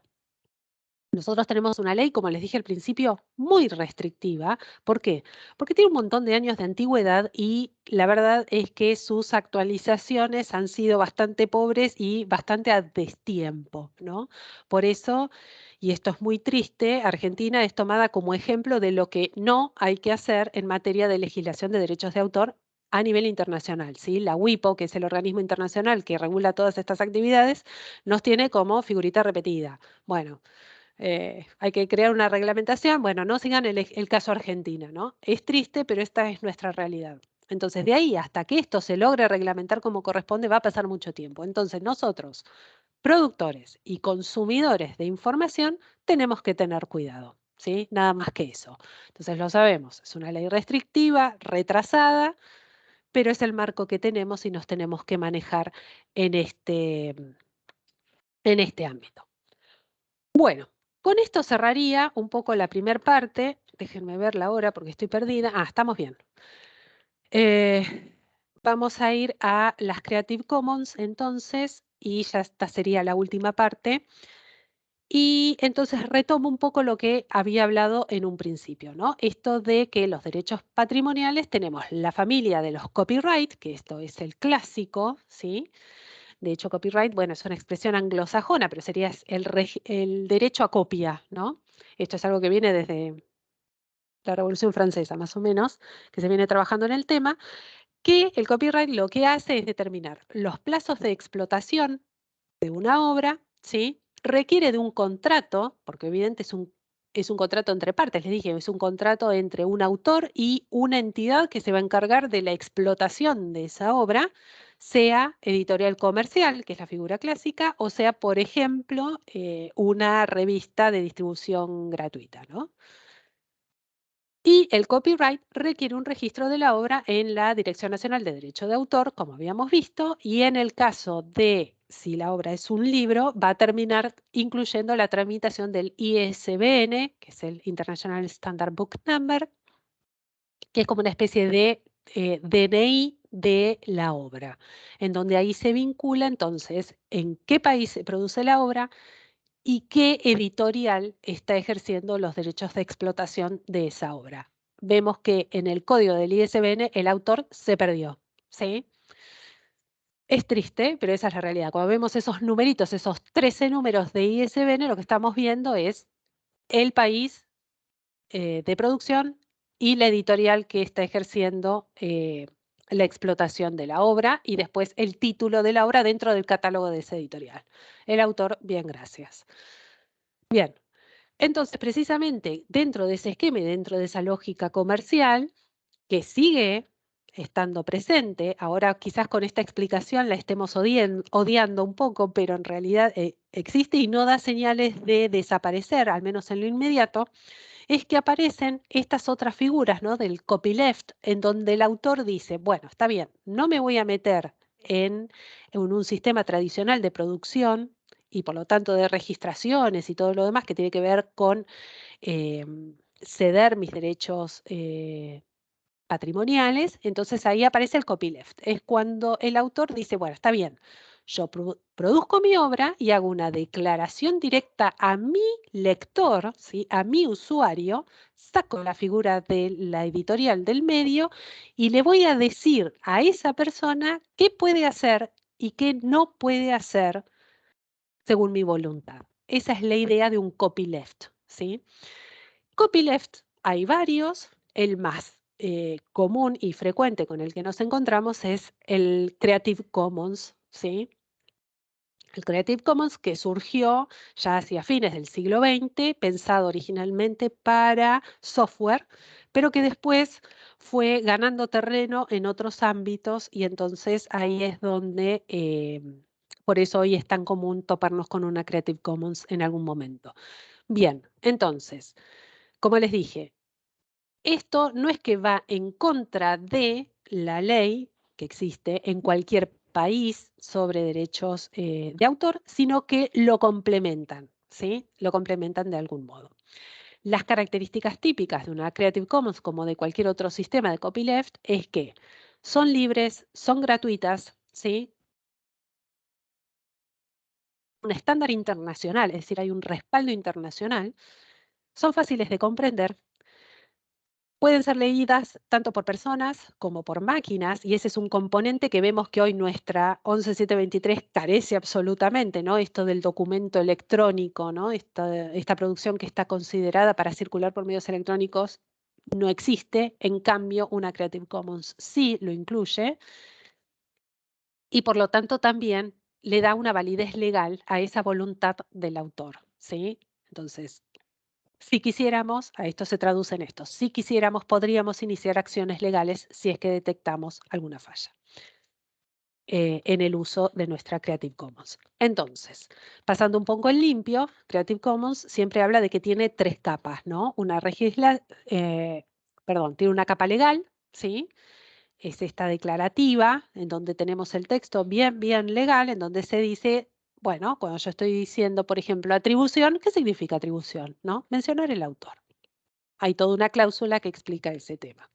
nosotros tenemos una ley, como les dije al principio, muy restrictiva. ¿Por qué? Porque tiene un montón de años de antigüedad y la verdad es que sus actualizaciones han sido bastante pobres y bastante a destiempo, ¿no? Por eso, y esto es muy triste, Argentina es tomada como ejemplo de lo que no hay que hacer en materia de legislación de derechos de autor a nivel internacional, ¿sí? La WIPO, que es el organismo internacional que regula todas estas actividades, nos tiene como figurita repetida. Bueno, hay que crear una reglamentación. Bueno, no sigan el caso Argentina, ¿no? Es triste, pero esta es nuestra realidad. Entonces, de ahí hasta que esto se logre reglamentar como corresponde, va a pasar mucho tiempo. Entonces, nosotros, productores y consumidores de información, tenemos que tener cuidado, ¿sí? Nada más que eso. Entonces, lo sabemos, es una ley restrictiva, retrasada, pero es el marco que tenemos y nos tenemos que manejar en este ámbito. Bueno, con esto cerraría un poco la primera parte. Déjenme ver la hora porque estoy perdida. Ah, estamos bien. Vamos a ir a las Creative Commons entonces, y ya esta sería la última parte. Y entonces retomo un poco lo que había hablado en un principio, ¿no? Esto de que los derechos patrimoniales tenemos la familia de los copyright, que esto es el clásico, ¿sí? De hecho, copyright, bueno, es una expresión anglosajona, pero sería el derecho a copia, ¿no? Esto es algo que viene desde la Revolución Francesa, más o menos, que se viene trabajando en el tema. que el copyright lo que hace es determinar los plazos de explotación de una obra, ¿sí? Requiere de un contrato, porque evidentemente es un contrato entre partes, les dije, es un contrato entre un autor y una entidad que se va a encargar de la explotación de esa obra, sea editorial comercial, que es la figura clásica, o sea, por ejemplo, una revista de distribución gratuita, ¿no? Y el copyright requiere un registro de la obra en la Dirección Nacional de Derecho de Autor, como habíamos visto, y en el caso de si la obra es un libro, va a terminar incluyendo la tramitación del ISBN, que es el International Standard Book Number, que es como una especie de DNI de la obra, en donde ahí se vincula entonces en qué país se produce la obra y qué editorial está ejerciendo los derechos de explotación de esa obra. Vemos que en el código del ISBN el autor se perdió, ¿sí? Es triste, pero esa es la realidad. Cuando vemos esos numeritos, esos 13 números de ISBN, lo que estamos viendo es el país de producción y la editorial que está ejerciendo la explotación de la obra y después el título de la obra dentro del catálogo de esa editorial. El autor, bien, gracias. Bien, entonces precisamente dentro de ese esquema y dentro de esa lógica comercial que sigue estando presente, ahora quizás con esta explicación la estemos odiando un poco, pero en realidad existe y no da señales de desaparecer, al menos en lo inmediato, es que aparecen estas otras figuras, ¿no? Del copyleft, en donde el autor dice, bueno, está bien, no me voy a meter en un sistema tradicional de producción y por lo tanto de registraciones y todo lo demás que tiene que ver con ceder mis derechos patrimoniales, entonces ahí aparece el copyleft. Es cuando el autor dice, bueno, está bien, yo produzco mi obra y hago una declaración directa a mi lector, ¿sí? A mi usuario, saco la figura de la editorial del medio y le voy a decir a esa persona qué puede hacer y qué no puede hacer según mi voluntad. Esa es la idea de un copyleft, ¿sí? Copyleft hay varios, el más común y frecuente con el que nos encontramos es el Creative Commons, ¿sí? El Creative Commons que surgió ya hacia fines del siglo XX, pensado originalmente para software, pero que después fue ganando terreno en otros ámbitos y entonces ahí es donde, por eso hoy es tan común toparnos con una Creative Commons en algún momento. Bien, entonces, como les dije, esto no es que va en contra de la ley que existe en cualquier país sobre derechos de autor, sino que lo complementan, ¿sí? Lo complementan de algún modo. Las características típicas de una Creative Commons, como de cualquier otro sistema de copyleft, es que son libres, son gratuitas, ¿sí? Un estándar internacional, es decir, hay un respaldo internacional, son fáciles de comprender. Pueden ser leídas tanto por personas como por máquinas, y ese es un componente que vemos que hoy nuestra 11723 carece absolutamente, ¿no? Esto del documento electrónico, ¿no? Esta producción que está considerada para circular por medios electrónicos no existe, en cambio una Creative Commons sí lo incluye, y por lo tanto también le da una validez legal a esa voluntad del autor, ¿sí? Entonces, si quisiéramos, a esto se traduce en esto, si quisiéramos podríamos iniciar acciones legales si es que detectamos alguna falla en el uso de nuestra Creative Commons. Entonces, pasando un poco en limpio, Creative Commons siempre habla de que tiene tres capas, ¿no? Tiene una capa legal, ¿sí? Es esta declarativa, en donde tenemos el texto bien legal, en donde se dice, bueno, cuando yo estoy diciendo, por ejemplo, atribución, ¿qué significa atribución? ¿No? Mencionar el autor. Hay toda una cláusula que explica ese tema.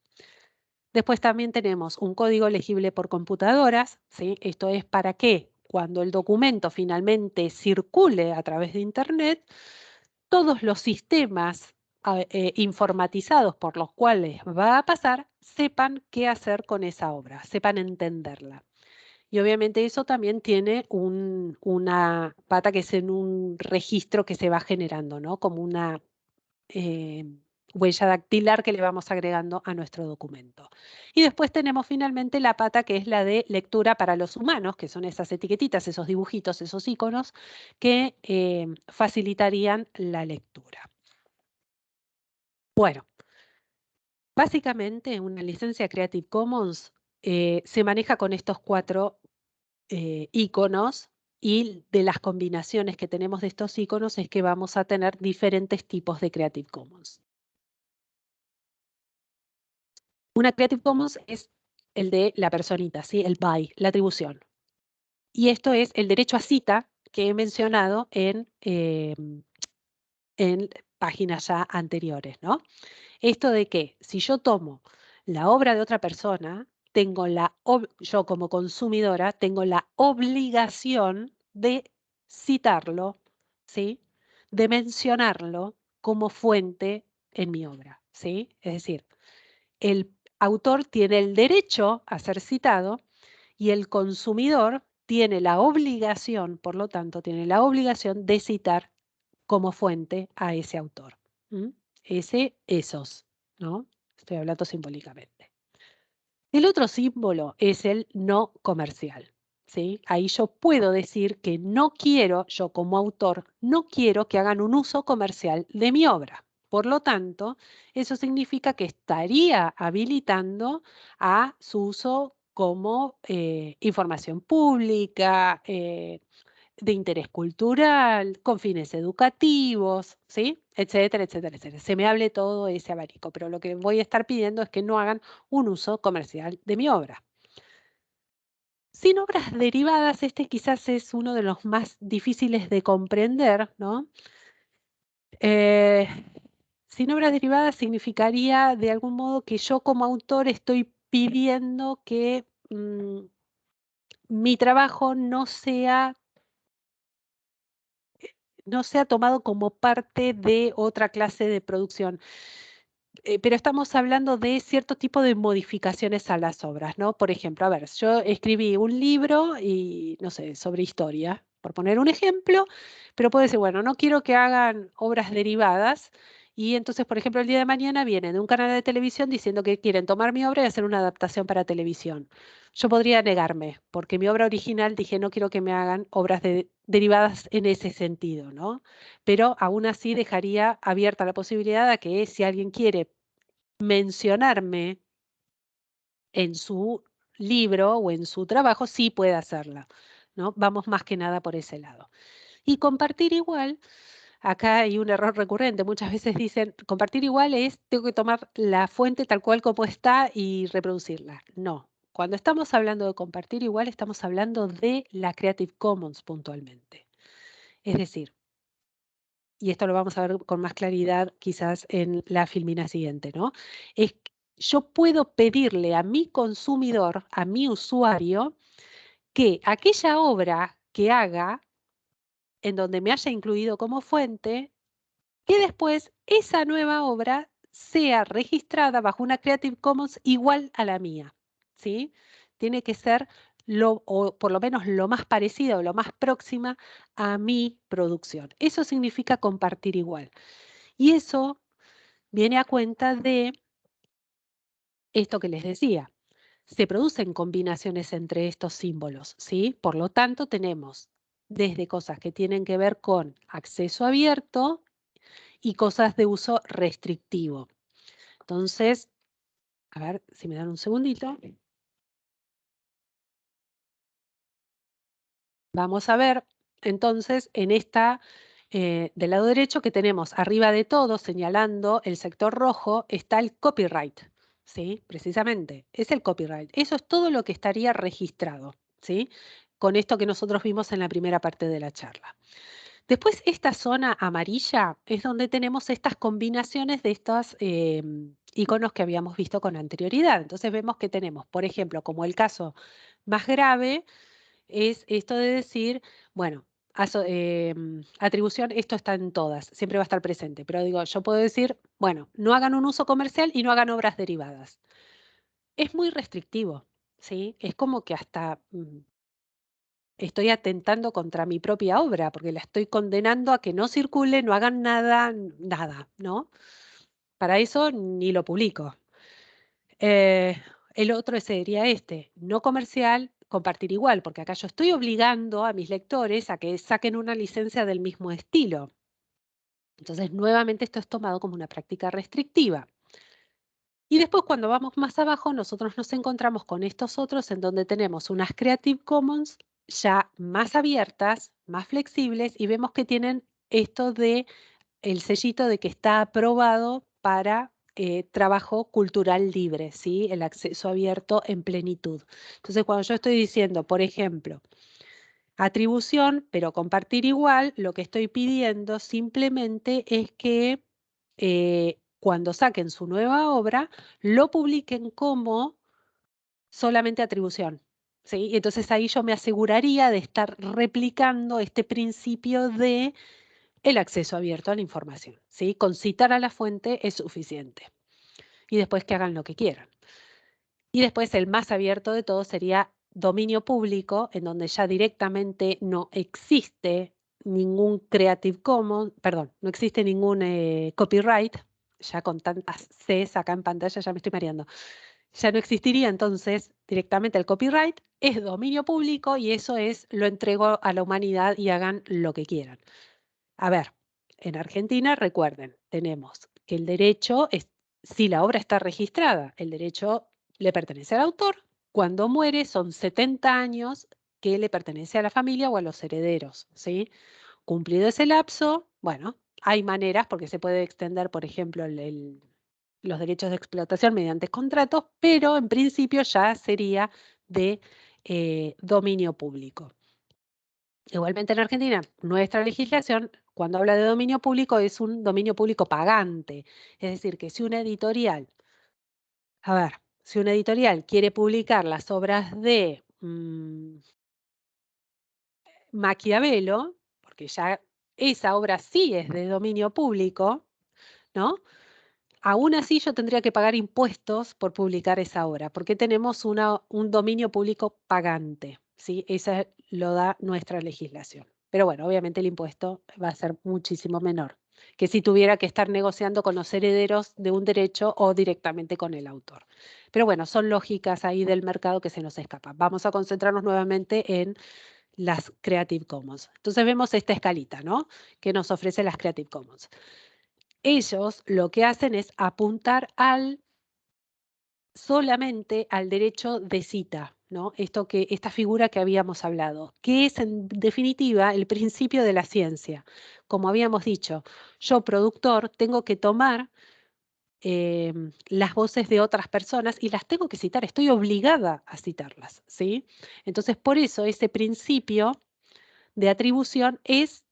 Después también tenemos un código legible por computadoras, ¿sí? Esto es para que cuando el documento finalmente circule a través de Internet, todos los sistemas informatizados por los cuales va a pasar sepan qué hacer con esa obra, sepan entenderla. Y obviamente eso también tiene una pata que es en un registro que se va generando, ¿no? Como huella dactilar que le vamos agregando a nuestro documento. Y después tenemos finalmente la pata, que es la de lectura para los humanos, que son esas etiquetitas, esos dibujitos, esos iconos que facilitarían la lectura. Bueno, básicamente una licencia Creative Commons se maneja con estos 4 iconos, y de las combinaciones que tenemos de estos iconos es que vamos a tener diferentes tipos de Creative Commons. Una Creative Commons es el de la personita, ¿sí? El by, la atribución. Y esto es el derecho a cita que he mencionado en páginas ya anteriores, ¿no? Esto de que si yo tomo la obra de otra persona, yo como consumidora tengo la obligación de citarlo, ¿sí? De mencionarlo como fuente en mi obra, ¿sí? Es decir, el autor tiene el derecho a ser citado y el consumidor tiene la obligación, por lo tanto, tiene la obligación de citar como fuente a ese autor. Esos, ¿no? Estoy hablando simbólicamente. El otro símbolo es el no comercial, ¿sí? Ahí yo puedo decir que no quiero, yo como autor, no quiero que hagan un uso comercial de mi obra. Por lo tanto, eso significa que estaría habilitando a su uso como información pública, de interés cultural, con fines educativos, ¿sí? Etcétera, etcétera, etcétera. Se me hable todo ese abanico, pero lo que voy a estar pidiendo es que no hagan un uso comercial de mi obra. Sin obras derivadas, este quizás es uno de los más difíciles de comprender, ¿no? Sin obras derivadas significaría de algún modo que yo como autor estoy pidiendo que mi trabajo no sea tomado como parte de otra clase de producción. Pero estamos hablando de cierto tipo de modificaciones a las obras, ¿no? Por ejemplo, a ver, yo escribí un libro y, no sé, sobre historia, por poner un ejemplo, pero puede ser, bueno, no quiero que hagan obras derivadas y entonces, por ejemplo, el día de mañana vienen de un canal de televisión diciendo que quieren tomar mi obra y hacer una adaptación para televisión. Yo podría negarme, porque mi obra original dije no quiero que me hagan obras derivadas en ese sentido, ¿no? Pero aún así dejaría abierta la posibilidad de que si alguien quiere mencionarme en su libro o en su trabajo, sí puede hacerla, ¿no? Vamos más que nada por ese lado. Y compartir igual, acá hay un error recurrente, muchas veces dicen, compartir igual es, tengo que tomar la fuente tal cual como está y reproducirla. No, cuando estamos hablando de compartir igual, estamos hablando de la Creative Commons puntualmente. Es decir, y esto lo vamos a ver con más claridad quizás en la filmina siguiente, ¿no? Yo puedo pedirle a mi consumidor, a mi usuario, que aquella obra que haga, en donde me haya incluido como fuente, que después esa nueva obra sea registrada bajo una Creative Commons igual a la mía, ¿sí? Tiene que ser o por lo menos lo más parecida o lo más próxima a mi producción. Eso significa compartir igual. Y eso viene a cuenta de esto que les decía. Se producen combinaciones entre estos símbolos, ¿sí? Por lo tanto, tenemos desde cosas que tienen que ver con acceso abierto y cosas de uso restrictivo. Entonces, a ver si me dan un segundito. Vamos a ver, entonces, en esta, del lado derecho que tenemos arriba de todo, señalando el sector rojo, está el copyright, ¿sí? Precisamente, es el copyright. Eso es todo lo que estaría registrado, ¿sí? Con esto que nosotros vimos en la primera parte de la charla. Después, esta zona amarilla es donde tenemos estas combinaciones de estos iconos que habíamos visto con anterioridad. Entonces vemos que tenemos, por ejemplo, como el caso más grave, es esto de decir, bueno, atribución, esto está en todas, siempre va a estar presente, pero digo, yo puedo decir, bueno, no hagan un uso comercial y no hagan obras derivadas. Es muy restrictivo, ¿sí? Es como que hasta estoy atentando contra mi propia obra, porque la estoy condenando a que no circule, no hagan nada, nada, ¿no? Para eso ni lo publico. El otro sería no comercial, compartir igual, porque acá yo estoy obligando a mis lectores a que saquen una licencia del mismo estilo. Entonces, nuevamente esto es tomado como una práctica restrictiva. Y después, cuando vamos más abajo, nosotros nos encontramos con estos otros en donde tenemos unas Creative Commons ya más abiertas, más flexibles, y vemos que tienen esto de el sellito de que está aprobado para trabajo cultural libre, ¿sí? El acceso abierto en plenitud. Entonces, cuando yo estoy diciendo, por ejemplo, atribución, pero compartir igual, lo que estoy pidiendo simplemente es que cuando saquen su nueva obra, lo publiquen como solamente atribución. ¿Sí? Y entonces ahí yo me aseguraría de estar replicando este principio de el acceso abierto a la información. ¿Sí? Con citar a la fuente es suficiente. Y después que hagan lo que quieran. Y después el más abierto de todos sería dominio público, en donde ya directamente no existe ningún Creative Commons, perdón, no existe ningún copyright, ya con tantas Cs acá en pantalla ya me estoy mareando. Ya no existiría entonces directamente el copyright, es dominio público y eso es, lo entrego a la humanidad y hagan lo que quieran. A ver, en Argentina, recuerden, tenemos que el derecho, si la obra está registrada, el derecho le pertenece al autor. Cuando muere son 70 años que le pertenece a la familia o a los herederos, ¿sí? Cumplido ese lapso, bueno, hay maneras porque se puede extender, por ejemplo, los derechos de explotación mediante contratos, pero en principio ya sería de dominio público. Igualmente en Argentina, nuestra legislación, cuando habla de dominio público, es un dominio público pagante. Es decir, que si una editorial, si una editorial quiere publicar las obras de Maquiavelo, porque ya esa obra sí es de dominio público, ¿no? Aún así yo tendría que pagar impuestos por publicar esa obra, porque tenemos un dominio público pagante, ¿sí? Esa lo da nuestra legislación. Pero bueno, obviamente el impuesto va a ser muchísimo menor que si tuviera que estar negociando con los herederos de un derecho o directamente con el autor. Pero bueno, son lógicas ahí del mercado que se nos escapan. Vamos a concentrarnos nuevamente en las Creative Commons. Entonces vemos esta escalita, ¿no? Que nos ofrece las Creative Commons. Ellos lo que hacen es apuntar solamente al derecho de cita, ¿no? Esta figura que habíamos hablado, que es en definitiva el principio de la ciencia. Como habíamos dicho, yo productor tengo que tomar las voces de otras personas y las tengo que citar, estoy obligada a citarlas, ¿sí? Entonces, por eso ese principio de atribución es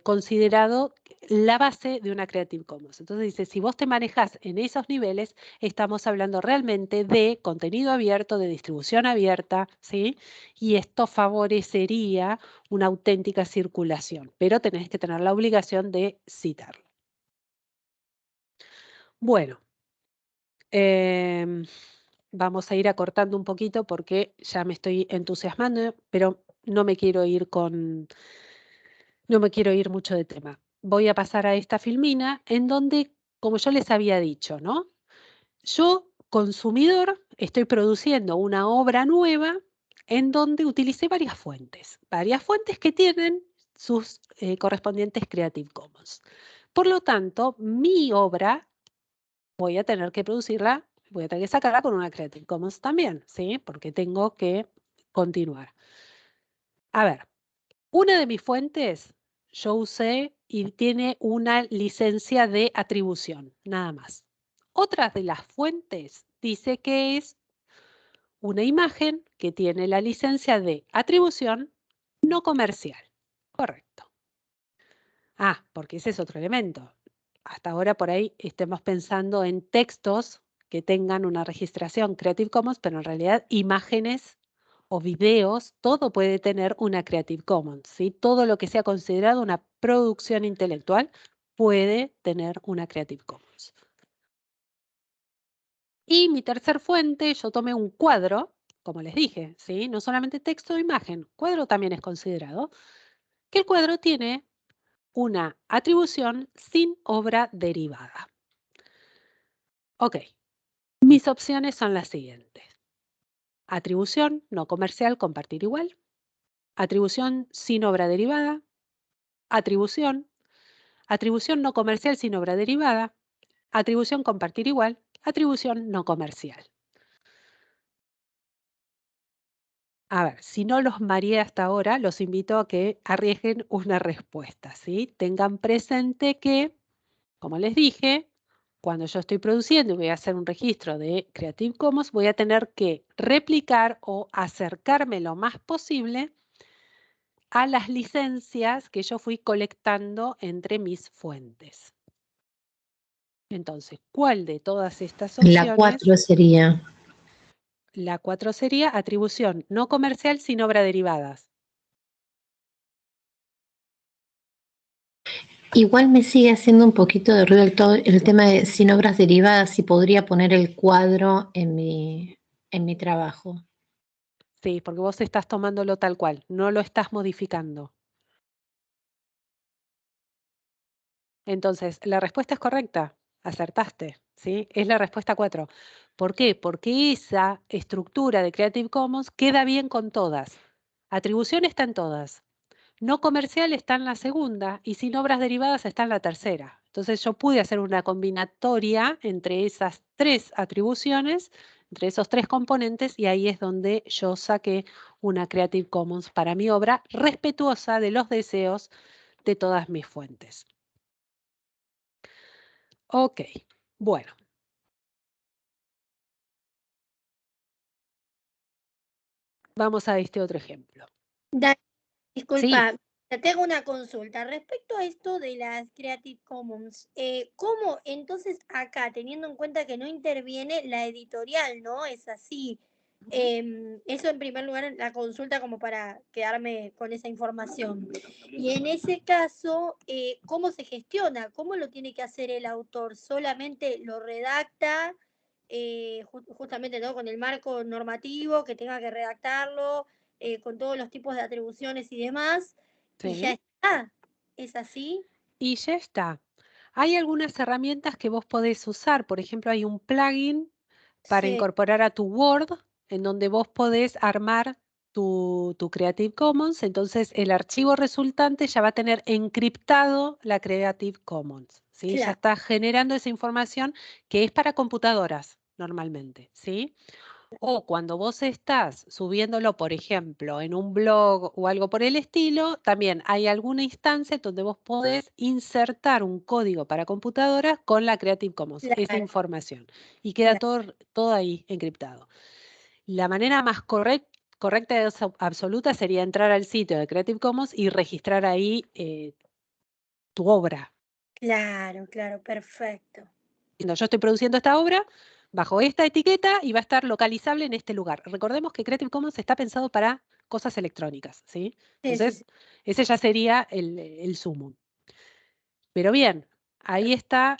considerado la base de una Creative Commons. Entonces dice, si vos te manejas en esos niveles, estamos hablando realmente de contenido abierto, de distribución abierta, ¿sí? Y esto favorecería una auténtica circulación, pero tenés que tener la obligación de citarlo. Bueno, vamos a ir acortando un poquito porque ya me estoy entusiasmando, pero no me quiero ir mucho de tema. Voy a pasar a esta filmina en donde, como yo les había dicho, ¿no? Yo, consumidor, estoy produciendo una obra nueva en donde utilicé varias fuentes que tienen sus correspondientes Creative Commons. Por lo tanto, mi obra voy a tener que producirla, voy a tener que sacarla con una Creative Commons también, ¿sí? Porque tengo que continuar. A ver, una de mis fuentes yo usé y tiene una licencia de atribución, nada más. Otra de las fuentes dice que es una imagen que tiene la licencia de atribución no comercial. Correcto. Ah, porque ese es otro elemento. Hasta ahora por ahí estemos pensando en textos que tengan una registración Creative Commons, pero en realidad imágenes o videos, todo puede tener una Creative Commons, ¿sí? Todo lo que sea considerado una producción intelectual puede tener una Creative Commons. Y mi tercer fuente, yo tomé un cuadro, como les dije, ¿sí? No solamente texto o imagen, cuadro también es considerado, que el cuadro tiene una atribución sin obra derivada. Ok, mis opciones son las siguientes. Atribución no comercial, compartir igual. Atribución sin obra derivada. Atribución no comercial sin obra derivada. Atribución compartir igual. Atribución no comercial. A ver, si no los mareé hasta ahora, los invito a que arriesguen una respuesta, ¿sí? Tengan presente que, como les dije, cuando yo estoy produciendo y voy a hacer un registro de Creative Commons, voy a tener que replicar o acercarme lo más posible a las licencias que yo fui colectando entre mis fuentes. Entonces, ¿cuál de todas estas opciones? La 4 sería. La 4 sería atribución no comercial sin obra derivadas. Igual me sigue haciendo un poquito de ruido el tema de sin obras derivadas, si podría poner el cuadro en mi trabajo. Sí, porque vos estás tomándolo tal cual, no lo estás modificando. Entonces, la respuesta es correcta, acertaste, ¿sí? Es la respuesta 4. ¿Por qué? Porque esa estructura de Creative Commons queda bien con todas. Atribución está en todas. No comercial está en la segunda y sin obras derivadas está en la tercera. Entonces yo pude hacer una combinatoria entre esas 3 atribuciones, entre esos 3 componentes, y ahí es donde yo saqué una Creative Commons para mi obra, respetuosa de los deseos de todas mis fuentes. Ok, bueno. Vamos a este otro ejemplo. Disculpa, te tengo una consulta. Respecto a esto de las Creative Commons, ¿cómo entonces acá, teniendo en cuenta que no interviene la editorial, ¿no? Es así. Eso en primer lugar, la consulta como para quedarme con esa información. Y en ese caso, ¿cómo se gestiona? ¿Cómo lo tiene que hacer el autor? ¿Solamente lo redacta? Justamente, ¿no? Con el marco normativo que tenga que redactarlo, con todos los tipos de atribuciones y demás, y ya Sí. está. ¿Es así? Y ya está. Hay algunas herramientas que vos podés usar. Por ejemplo, hay un plugin para Sí, incorporar a tu Word, en donde vos podés armar tu Creative Commons. Entonces, el archivo resultante ya va a tener encriptado la Creative Commons, ¿sí? Ya claro. está generando esa información que es para computadoras normalmente, ¿sí? O cuando vos estás subiéndolo, por ejemplo, en un blog o algo por el estilo, también hay alguna instancia donde vos podés insertar un código para computadora con la Creative Commons, esa Claro, información. Y queda claro. todo ahí encriptado. La manera más correcta y absoluta sería entrar al sitio de Creative Commons y registrar ahí tu obra. Claro, claro, perfecto. Yo estoy produciendo esta obra bajo esta etiqueta y va a estar localizable en este lugar. Recordemos que Creative Commons está pensado para cosas electrónicas, ¿sí? Sí, sí, Entonces, sí. ese ya sería el sumum. Pero bien, ahí está.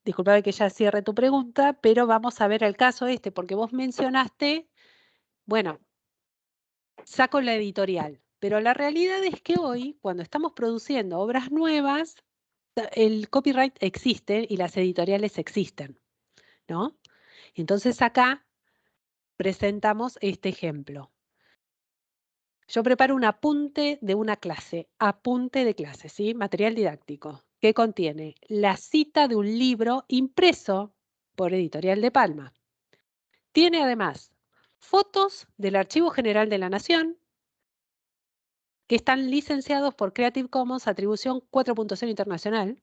Disculpame que ya cierre tu pregunta, pero vamos a ver el caso este, porque vos mencionaste, bueno, saco la editorial, pero la realidad es que hoy, cuando estamos produciendo obras nuevas, el copyright existe y las editoriales existen, ¿no? Entonces acá presentamos este ejemplo. Yo preparo un apunte de una clase, apunte de clase, ¿sí? Material didáctico, que contiene la cita de un libro impreso por Editorial de Palma. Tiene además fotos del Archivo General de la Nación, que están licenciados por Creative Commons Atribución 4.0 Internacional.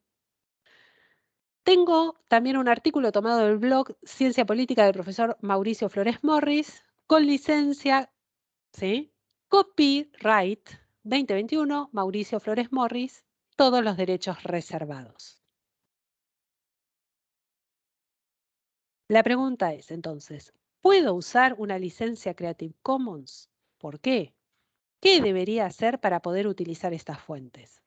Tengo también un artículo tomado del blog Ciencia Política del profesor Mauricio Flores Morris, con licencia, ¿sí? Copyright 2021, Mauricio Flores Morris, todos los derechos reservados. La pregunta es, entonces, ¿puedo usar una licencia Creative Commons? ¿Por qué? ¿Qué debería hacer para poder utilizar estas fuentes?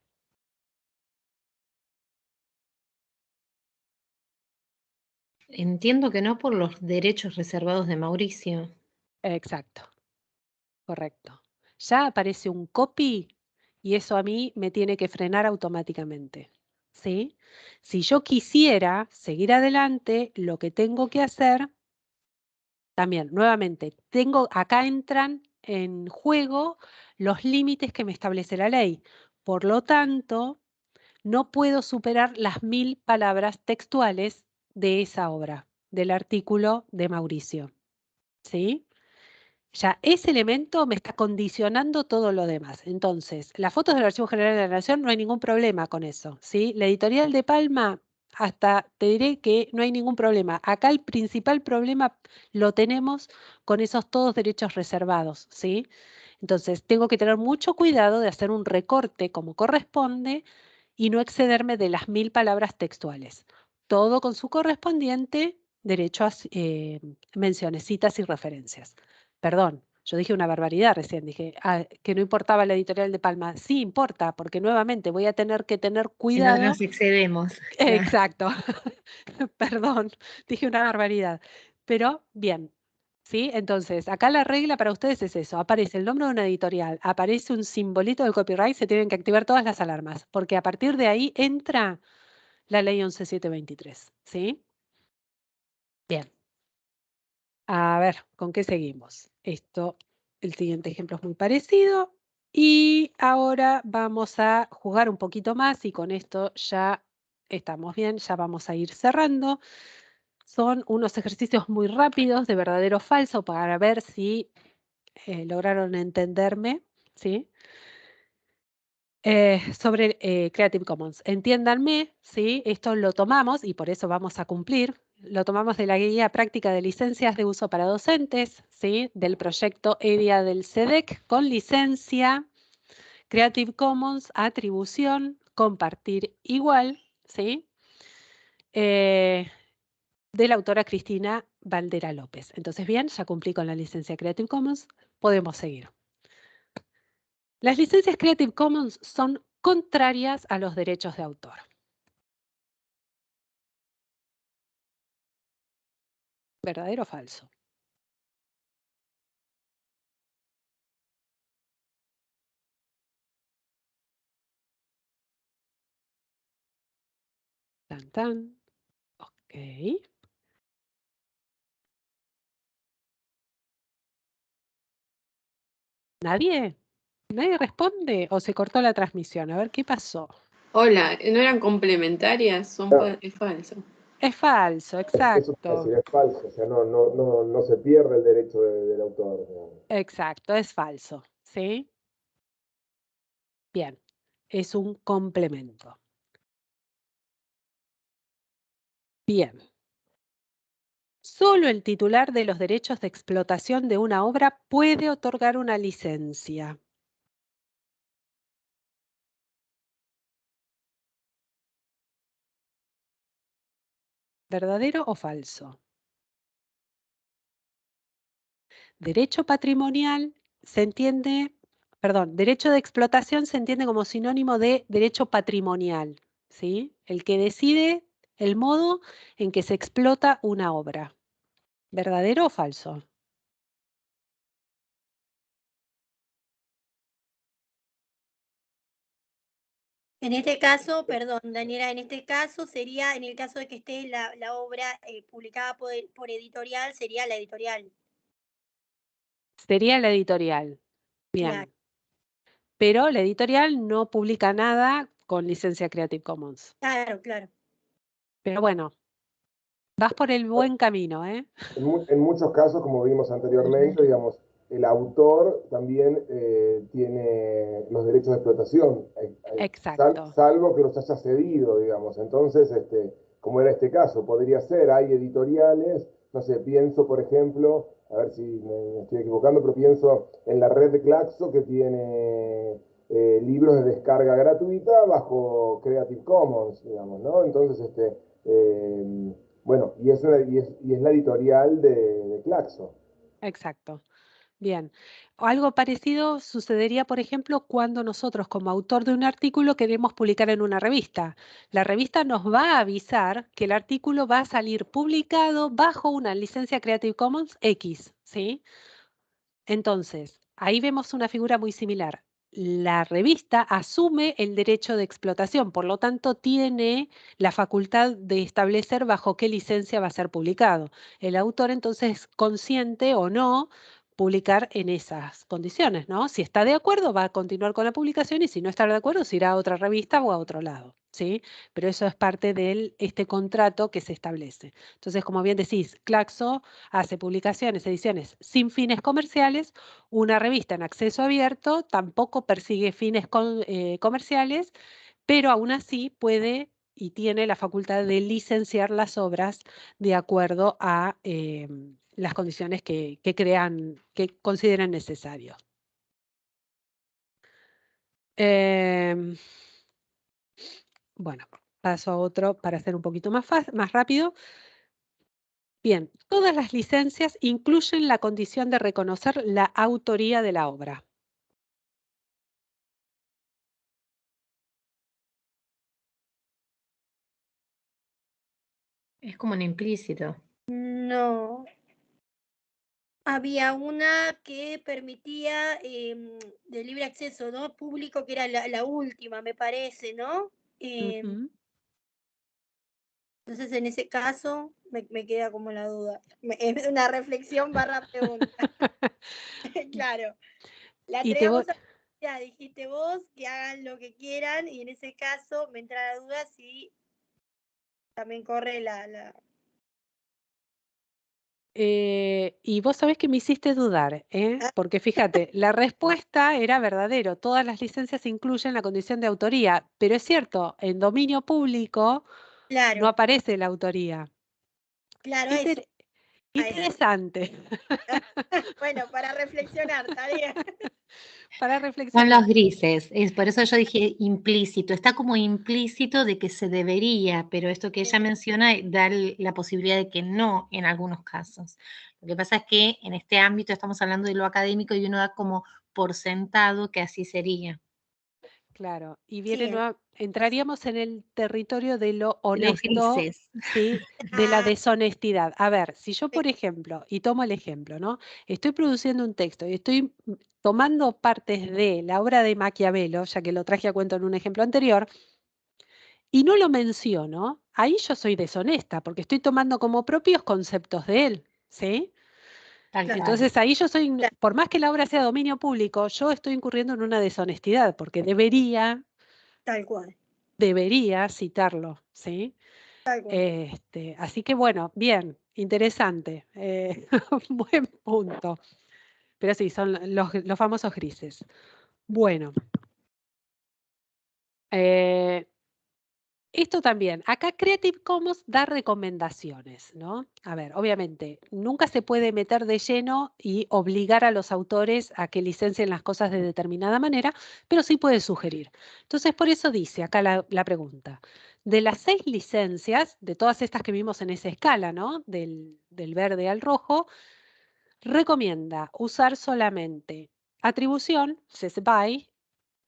Entiendo que no por los derechos reservados de Mauricio. Exacto, correcto. Ya aparece un copy y eso a mí me tiene que frenar automáticamente. ¿sí? Si yo quisiera seguir adelante, lo que tengo que hacer, también, nuevamente, acá entran en juego los límites que me establece la ley. Por lo tanto, no puedo superar las 1000 palabras textuales de esa obra, del artículo de Mauricio, ¿sí? Ya ese elemento me está condicionando todo lo demás. Entonces, las fotos del Archivo General de la Nación, no hay ningún problema con eso, ¿sí? La editorial de Palma, hasta te diré que no hay ningún problema. Acá el principal problema lo tenemos con esos todos derechos reservados, ¿sí? Entonces, tengo que tener mucho cuidado de hacer un recorte como corresponde y no excederme de las 1000 palabras textuales. Todo con su correspondiente derecho a menciones, citas y referencias. Perdón, yo dije una barbaridad recién, dije que no importaba la editorial de Palma. Sí importa, porque nuevamente voy a tener que tener Que no cuidado. nos excedemos. Claro. Exacto. Perdón, dije una barbaridad. Pero bien, ¿sí? Entonces, acá la regla para ustedes es eso. Aparece el nombre de una editorial, aparece un simbolito del copyright, se tienen que activar todas las alarmas, porque a partir de ahí entra la ley 11723, ¿sí? Bien. A ver, ¿con qué seguimos? El siguiente ejemplo es muy parecido. Y ahora vamos a jugar un poquito más y con esto ya estamos bien, ya vamos a ir cerrando. Son unos ejercicios muy rápidos de verdadero o falso para ver si lograron entenderme, ¿sí? Sobre Creative Commons. Entiéndanme, ¿sí? Esto lo tomamos y por eso vamos a cumplir. Lo tomamos de la guía práctica de licencias de uso para docentes, ¿sí? Del proyecto EDIA del CEDEC con licencia Creative Commons, atribución, compartir igual, ¿sí? De la autora Cristina Valdera López. Entonces, bien, ya cumplí con la licencia Creative Commons, podemos seguir. Las licencias Creative Commons son contrarias a los derechos de autor. ¿Verdadero o falso? Tan, tan. Ok. ¿Nadie? ¿Nadie responde o se cortó la transmisión? A ver, ¿qué pasó? Hola, ¿no eran complementarias? Es falso. Es falso, Eso exacto. es falso, o sea, no se pierde el derecho del autor. Digamos. Exacto, es falso. ¿Sí? Bien, es un complemento. Bien. Solo el titular de los derechos de explotación de una obra puede otorgar una licencia. ¿Verdadero o falso? Derecho patrimonial se entiende, perdón, derecho de explotación se entiende como sinónimo de derecho patrimonial, ¿sí? El que decide el modo en que se explota una obra. ¿Verdadero o falso? En este caso, perdón, Daniela, en este caso sería, en el caso de que esté la obra publicada por editorial, sería la editorial. Sería la editorial. Bien. Claro. Pero la editorial no publica nada con licencia Creative Commons. Claro, claro. Pero bueno, vas por el buen camino, ¿eh? En muchos casos, como vimos anteriormente, digamos, el autor también tiene los derechos de explotación, Exacto. salvo que los haya cedido, digamos. Entonces, como era este caso, podría ser, hay editoriales, no sé, pienso, por ejemplo, a ver si me estoy equivocando, pero pienso en la red de Claxo que tiene libros de descarga gratuita bajo Creative Commons, digamos, ¿no? Entonces, bueno, y es la editorial de Claxo. Exacto. Bien. Algo parecido sucedería, por ejemplo, cuando nosotros como autor de un artículo queremos publicar en una revista. La revista nos va a avisar que el artículo va a salir publicado bajo una licencia Creative Commons X, ¿sí? Entonces, ahí vemos una figura muy similar. la revista asume el derecho de explotación, por lo tanto tiene la facultad de establecer bajo qué licencia va a ser publicado. El autor entonces consiente o no publicar en esas condiciones, ¿no? Si está de acuerdo va a continuar con la publicación y si no está de acuerdo se irá a otra revista o a otro lado, ¿sí? Pero eso es parte de este contrato que se establece. Entonces, como bien decís, Claxo hace publicaciones, ediciones sin fines comerciales. Una revista en acceso abierto tampoco persigue fines comerciales, pero aún así puede y tiene la facultad de licenciar las obras de acuerdo a las condiciones que consideren necesarios. Bueno, paso a otro para hacer un poquito más rápido. Bien, todas las licencias incluyen la condición de reconocer la autoría de la obra. Es como un implícito. No. Había una que permitía de libre acceso, ¿no? Público, que era la última, me parece, ¿no? Ujú. Entonces, en ese caso, me queda como la duda. Es una reflexión barra pregunta. Claro. La Y te voy, entregamos a ya dijiste vos que hagan lo que quieran, y en ese caso me entra la duda si también corre la... y vos sabés que me hiciste dudar, ¿eh? Ah, Porque fíjate, la respuesta era verdadero. Todas las licencias incluyen la condición de autoría, pero es cierto, en dominio público no claro, aparece la autoría. claro, eso. Inter- A eso. interesante Bueno, para reflexionar, tarea. para Son los reflexionar. grises, es por eso yo dije implícito, está como implícito de que se debería, pero esto que ella menciona da la posibilidad de que no en algunos casos. Lo que pasa es que en este ámbito estamos hablando de lo académico y uno da como por sentado que así sería. Claro, y Sí, entraríamos en el territorio de lo Los honesto, grises. ¿sí? De la deshonestidad. A ver, si yo, por ejemplo, y tomo el ejemplo, ¿no? Estoy produciendo un texto y estoy tomando partes de la obra de Maquiavelo, ya que lo traje a cuento en un ejemplo anterior, y no lo menciono, ahí yo soy deshonesta, porque estoy tomando como propios conceptos de él, ¿sí? Tal claro, cual. Entonces ahí yo soy, claro, por más que la obra sea dominio público, yo estoy incurriendo en una deshonestidad, porque tal cual, debería citarlo, ¿sí? tal cual. Así que bueno, bien, interesante, buen punto. Pero sí, son los famosos grises. Bueno, eh, esto también, acá Creative Commons da recomendaciones, ¿no? A ver, obviamente, nunca se puede meter de lleno y obligar a los autores a que licencien las cosas de determinada manera, pero sí puede sugerir. Entonces, por eso dice acá la pregunta. De las 6 licencias, de todas estas que vimos en esa escala, ¿no? Del verde al rojo, recomienda usar solamente atribución, set by,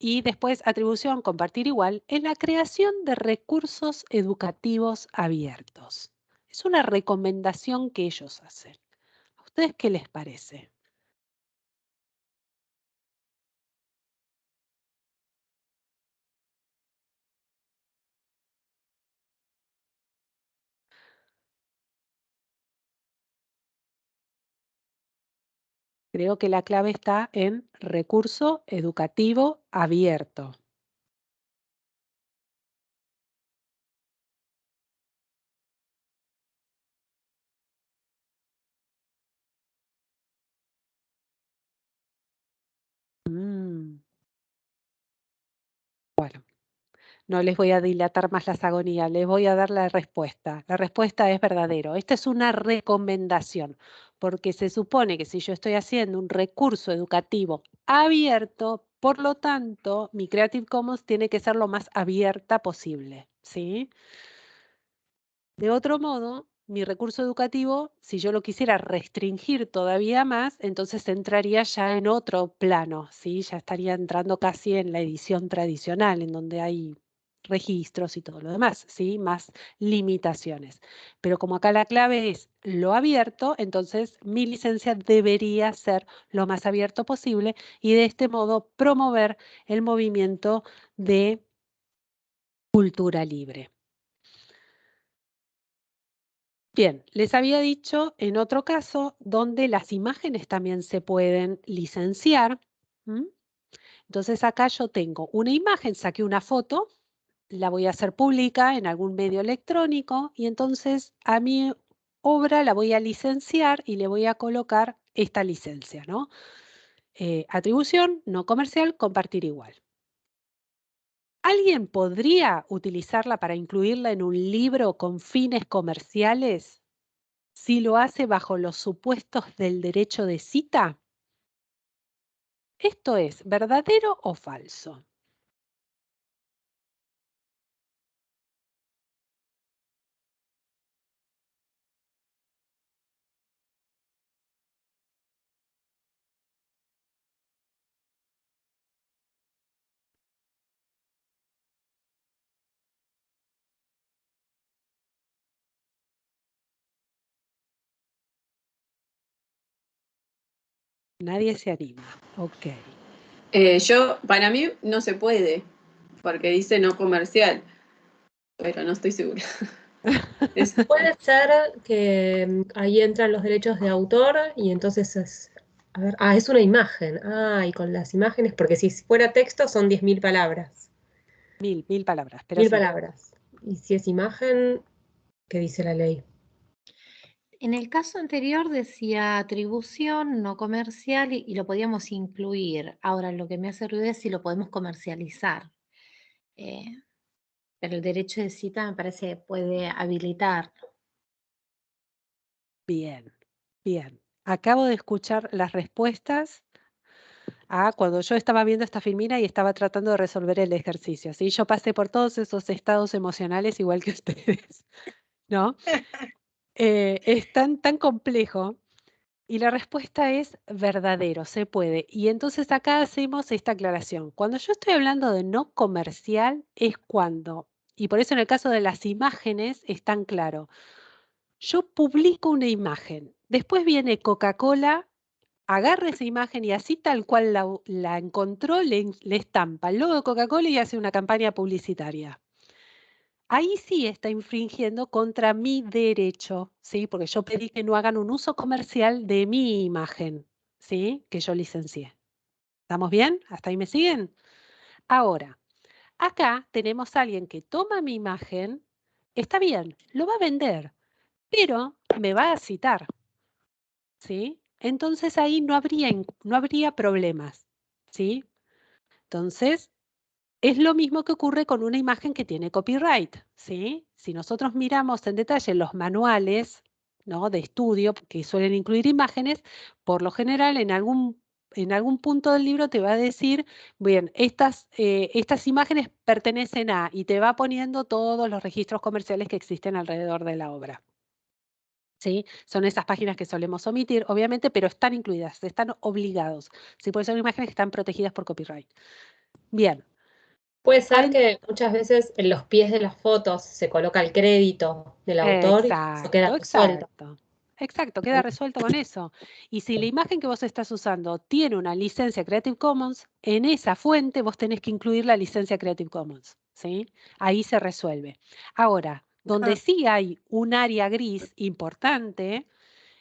y después atribución, compartir igual, en la creación de recursos educativos abiertos. Es una recomendación que ellos hacen. ¿A ustedes qué les parece? Creo que la clave está en recurso educativo abierto. Mm, Bueno, no les voy a dilatar más las agonías, les voy a dar la respuesta. La respuesta es verdadero. Esta es una recomendación, porque se supone que si yo estoy haciendo un recurso educativo abierto, por lo tanto, mi Creative Commons tiene que ser lo más abierta posible, ¿sí? De otro modo, mi recurso educativo, si yo lo quisiera restringir todavía más, entonces entraría ya en otro plano, ¿sí? Ya estaría entrando casi en la edición tradicional, en donde hay registros y todo lo demás, ¿sí? Más limitaciones. Pero como acá la clave es lo abierto, entonces mi licencia debería ser lo más abierto posible y de este modo promover el movimiento de cultura libre. Bien, les había dicho en otro caso donde las imágenes también se pueden licenciar. ¿Mm? Entonces acá yo tengo una imagen, saqué una foto, la voy a hacer pública en algún medio electrónico y entonces a mi obra la voy a licenciar y le voy a colocar esta licencia, ¿no? Atribución, no comercial, compartir igual. ¿Alguien podría utilizarla para incluirla en un libro con fines comerciales si lo hace bajo los supuestos del derecho de cita? ¿Esto es verdadero o falso? Nadie se anima. Ok. Para mí no se puede, porque dice no comercial, pero no estoy segura. Puede ser que ahí entran los derechos de autor y entonces a ver, es una imagen. Y con las imágenes, porque si fuera texto son 10.000 palabras. Mil palabras, pero 1.000 sí. palabras. Y si es imagen, ¿qué dice la ley? En el caso anterior decía atribución no comercial y lo podíamos incluir. Ahora lo que me hace ruido es si lo podemos comercializar. Pero el derecho de cita me parece que puede habilitar. Bien, bien. Acabo de escuchar las respuestas a cuando yo estaba viendo esta filmina y estaba tratando de resolver el ejercicio. ¿Sí? Yo pasé por todos esos estados emocionales igual que ustedes, ¿no? Es tan complejo. Y la respuesta es verdadero, se puede. Y entonces acá hacemos esta aclaración. Cuando yo estoy hablando de no comercial es cuando, y por eso en el caso de las imágenes es tan claro, yo publico una imagen, después viene Coca-Cola, agarra esa imagen y así tal cual la encontró, le estampa el logo de Coca-Cola y hace una campaña publicitaria. Ahí sí está infringiendo contra mi derecho, ¿sí? Porque yo pedí que no hagan un uso comercial de mi imagen, ¿sí? Que yo licencié. ¿Estamos bien? ¿Hasta ahí me siguen? Ahora, acá tenemos a alguien que toma mi imagen, está bien, lo va a vender, pero me va a citar, ¿sí? Entonces ahí no habría problemas, ¿sí? Entonces, es lo mismo que ocurre con una imagen que tiene copyright, ¿sí? Si nosotros miramos en detalle los manuales, ¿no? de estudio que suelen incluir imágenes, por lo general en algún punto del libro te va a decir, bien, estas imágenes pertenecen a, y te va poniendo todos los registros comerciales que existen alrededor de la obra. ¿Sí? Son esas páginas que solemos omitir, obviamente, pero están incluidas, están obligados. ¿Sí? Porque son imágenes que están protegidas por copyright. Bien. Puede ser que muchas veces en los pies de las fotos se coloca el crédito del autor y eso queda resuelto. Exacto, queda resuelto con eso. Y si la imagen que vos estás usando tiene una licencia Creative Commons, en esa fuente vos tenés que incluir la licencia Creative Commons, ¿sí? Ahí se resuelve. Ahora, donde sí hay un área gris importante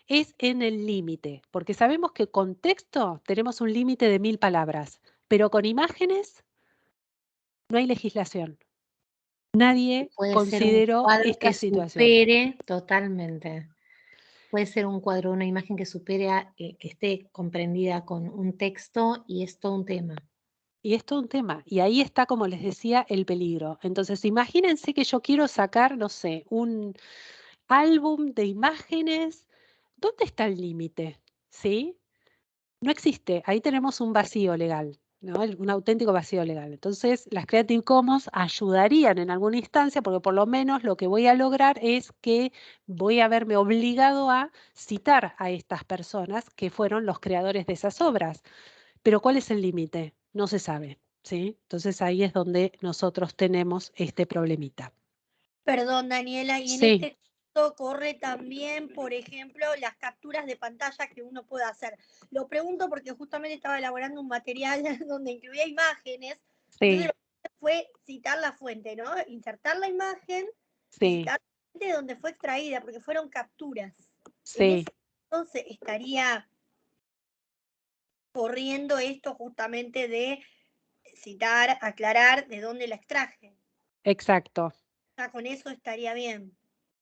es en el límite, porque sabemos que con texto tenemos un límite de 1000 palabras, pero con imágenes no hay legislación. Nadie Puede ser un consideró cuadro esta que situación. supere totalmente. Puede ser un cuadro, una imagen que supere, que esté comprendida con un texto y es todo un tema. Y es todo un tema. Y ahí está, como les decía, el peligro. Entonces, imagínense que yo quiero sacar, no sé, un álbum de imágenes. ¿Dónde está el límite? ¿Sí? No existe. Ahí tenemos un vacío legal, ¿no? Un auténtico vacío legal. Entonces, las Creative Commons ayudarían en alguna instancia, porque por lo menos lo que voy a lograr es que voy a verme obligado a citar a estas personas que fueron los creadores de esas obras. Pero ¿cuál es el límite? No se sabe. ¿sí? Entonces ahí es donde nosotros tenemos este problemita. Perdón, Daniela, y en Sí, este caso corre también, por ejemplo, las capturas de pantalla que uno puede hacer. Lo pregunto porque justamente estaba elaborando un material donde incluía imágenes. Entonces sí, lo que hice fue citar la fuente, ¿no? Insertar la imagen y sí, citar la fuente de donde fue extraída, porque fueron capturas. En sí, ese entonces estaría corriendo esto justamente de citar, aclarar de dónde la extraje. exacto. Ya con eso estaría bien.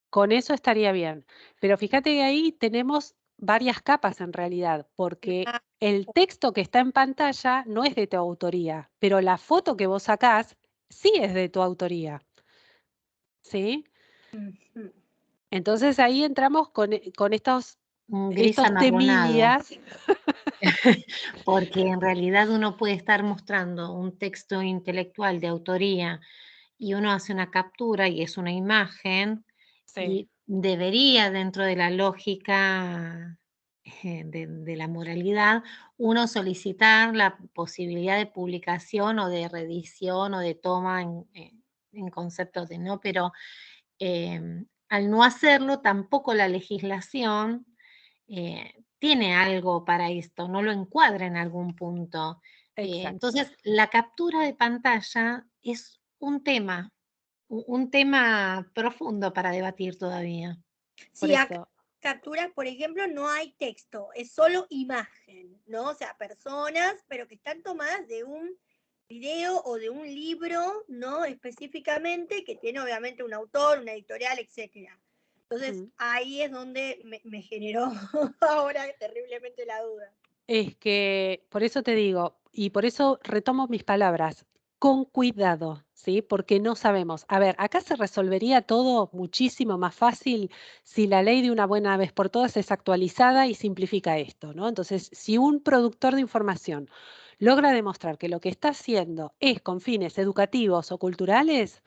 Con eso estaría bien. Pero fíjate que ahí tenemos varias capas en realidad, porque Ah, el texto que está en pantalla no es de tu autoría, pero la foto que vos sacás sí es de tu autoría, ¿sí? ujú. Entonces ahí entramos con Un gris estos amarronado, temillas. porque en realidad uno puede estar mostrando un texto intelectual de autoría y uno hace una captura y es una imagen Sí, y debería, dentro de la lógica de la moralidad, uno solicitar la posibilidad de publicación o de reedición o de toma en conceptos de no, pero al no hacerlo, tampoco la legislación tiene algo para esto, no lo encuadra en algún punto. exacto. Entonces, la captura de pantalla es un tema profundo para debatir todavía. Por Si acá eso, capturas, por ejemplo, no hay texto, es solo imagen, ¿no? O sea, personas, pero que están tomadas de un video o de un libro, ¿no? Específicamente, que tiene obviamente un autor, una editorial, etcétera. Entonces, ahí es donde me generó ahora terriblemente la duda. es que, por eso te digo, y por eso retomo mis palabras, con cuidado, ¿sí? Porque no sabemos. A ver, acá se resolvería todo muchísimo más fácil si la ley de una buena vez por todas es actualizada y simplifica esto, ¿no? Entonces, si un productor de información logra demostrar que lo que está haciendo es con fines educativos o culturales,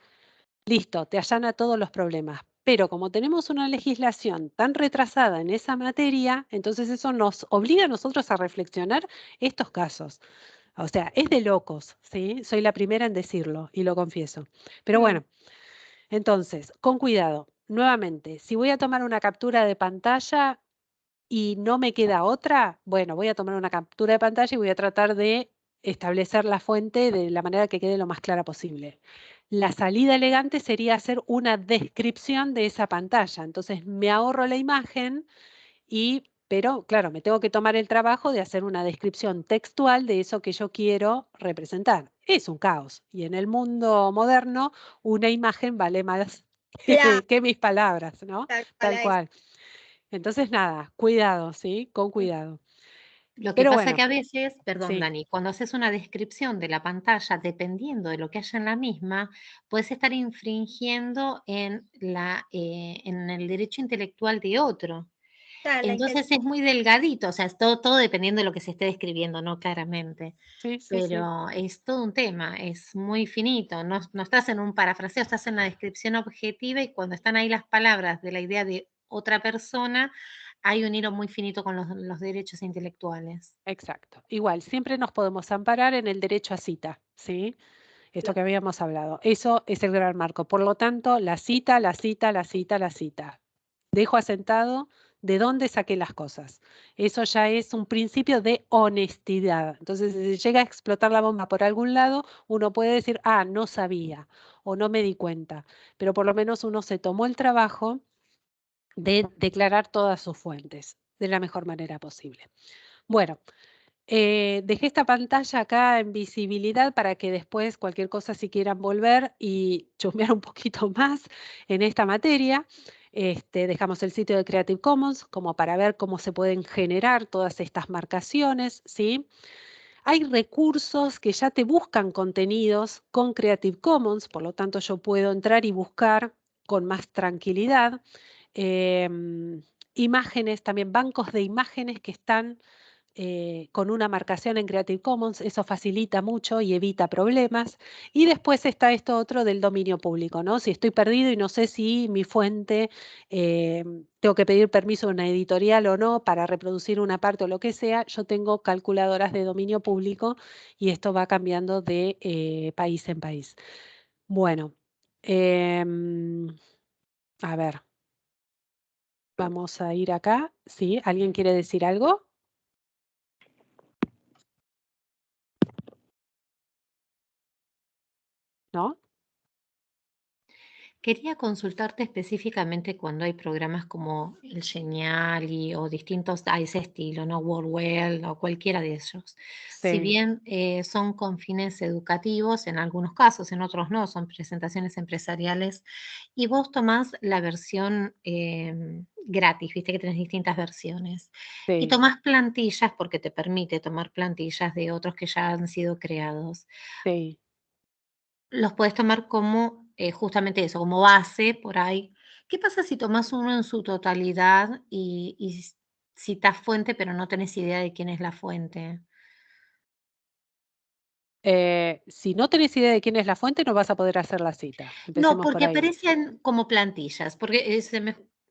listo, te allana todos los problemas. Pero como tenemos una legislación tan retrasada en esa materia, entonces eso nos obliga a nosotros a reflexionar estos casos. O sea, es de locos, ¿sí? Soy la primera en decirlo y lo confieso. Pero bueno, entonces, con cuidado. Nuevamente, si voy a tomar una captura de pantalla y no me queda otra, bueno, voy a tomar una captura de pantalla y voy a tratar de establecer la fuente de la manera que quede lo más clara posible. La salida elegante sería hacer una descripción de esa pantalla. Entonces me ahorro la imagen pero claro, me tengo que tomar el trabajo de hacer una descripción textual de eso que yo quiero representar. Es un caos. Y en el mundo moderno, una imagen vale más Claro, que mis palabras, ¿no? tal cual Tal a eso. cual. Entonces, nada, cuidado, ¿sí? Con cuidado. Lo que Pero pasa bueno, que a veces, perdón sí, Dani, cuando haces una descripción de la pantalla, dependiendo de lo que haya en la misma, puedes estar infringiendo en el derecho intelectual de otro. Claro, la Entonces intención. es muy delgadito, o sea, es todo dependiendo de lo que se esté describiendo, ¿no? Claramente. sí, sí, sí. Pero es todo un tema, es muy finito, no estás en un parafraseo, estás en la descripción objetiva y cuando están ahí las palabras de la idea de otra persona, hay un hilo muy finito con los derechos intelectuales. Exacto. Igual, siempre nos podemos amparar en el derecho a cita, ¿sí? Esto que habíamos hablado. Eso es el gran marco. Por lo tanto, la cita, la cita, la cita, la cita. Dejo asentado de dónde saqué las cosas. Eso ya es un principio de honestidad. Entonces, si llega a explotar la bomba por algún lado, uno puede decir, ah, no sabía o no me di cuenta. Pero por lo menos uno se tomó el trabajo de declarar todas sus fuentes de la mejor manera posible. Bueno, dejé esta pantalla acá en visibilidad para que después cualquier cosa si quieran volver y chusmear un poquito más en esta materia. Dejamos el sitio de Creative Commons como para ver cómo se pueden generar todas estas marcaciones, ¿sí? Hay recursos que ya te buscan contenidos con Creative Commons, por lo tanto yo puedo entrar y buscar con más tranquilidad. Imágenes, también bancos de imágenes que están con una marcación en Creative Commons, eso facilita mucho y evita problemas. Y después está esto otro del dominio público, ¿no? Si estoy perdido y no sé si mi fuente, tengo que pedir permiso de una editorial o no para reproducir una parte o lo que sea, yo tengo calculadoras de dominio público y esto va cambiando de país en país. Bueno, a ver, vamos a ir acá. ¿Sí? ¿Alguien quiere decir algo? ¿No? Quería consultarte específicamente cuando hay programas como el Geniali o distintos a ese estilo, ¿no? WordWell o cualquiera de ellos. Si Sí, bien son con fines educativos, en algunos casos, en otros no, son presentaciones empresariales, y vos tomás la versión gratis, viste que tenés distintas versiones, y sí. tomás plantillas porque te permite tomar plantillas de otros que ya han sido creados. Sí. Los podés tomar como justamente eso, como base por ahí. ¿Qué pasa si tomás uno en su totalidad y citas fuente, pero no tenés idea de quién es la fuente? Si no tenés idea de quién es la fuente, no vas a poder hacer la cita. No, Empecemos por porque ahí. aparecen como plantillas, porque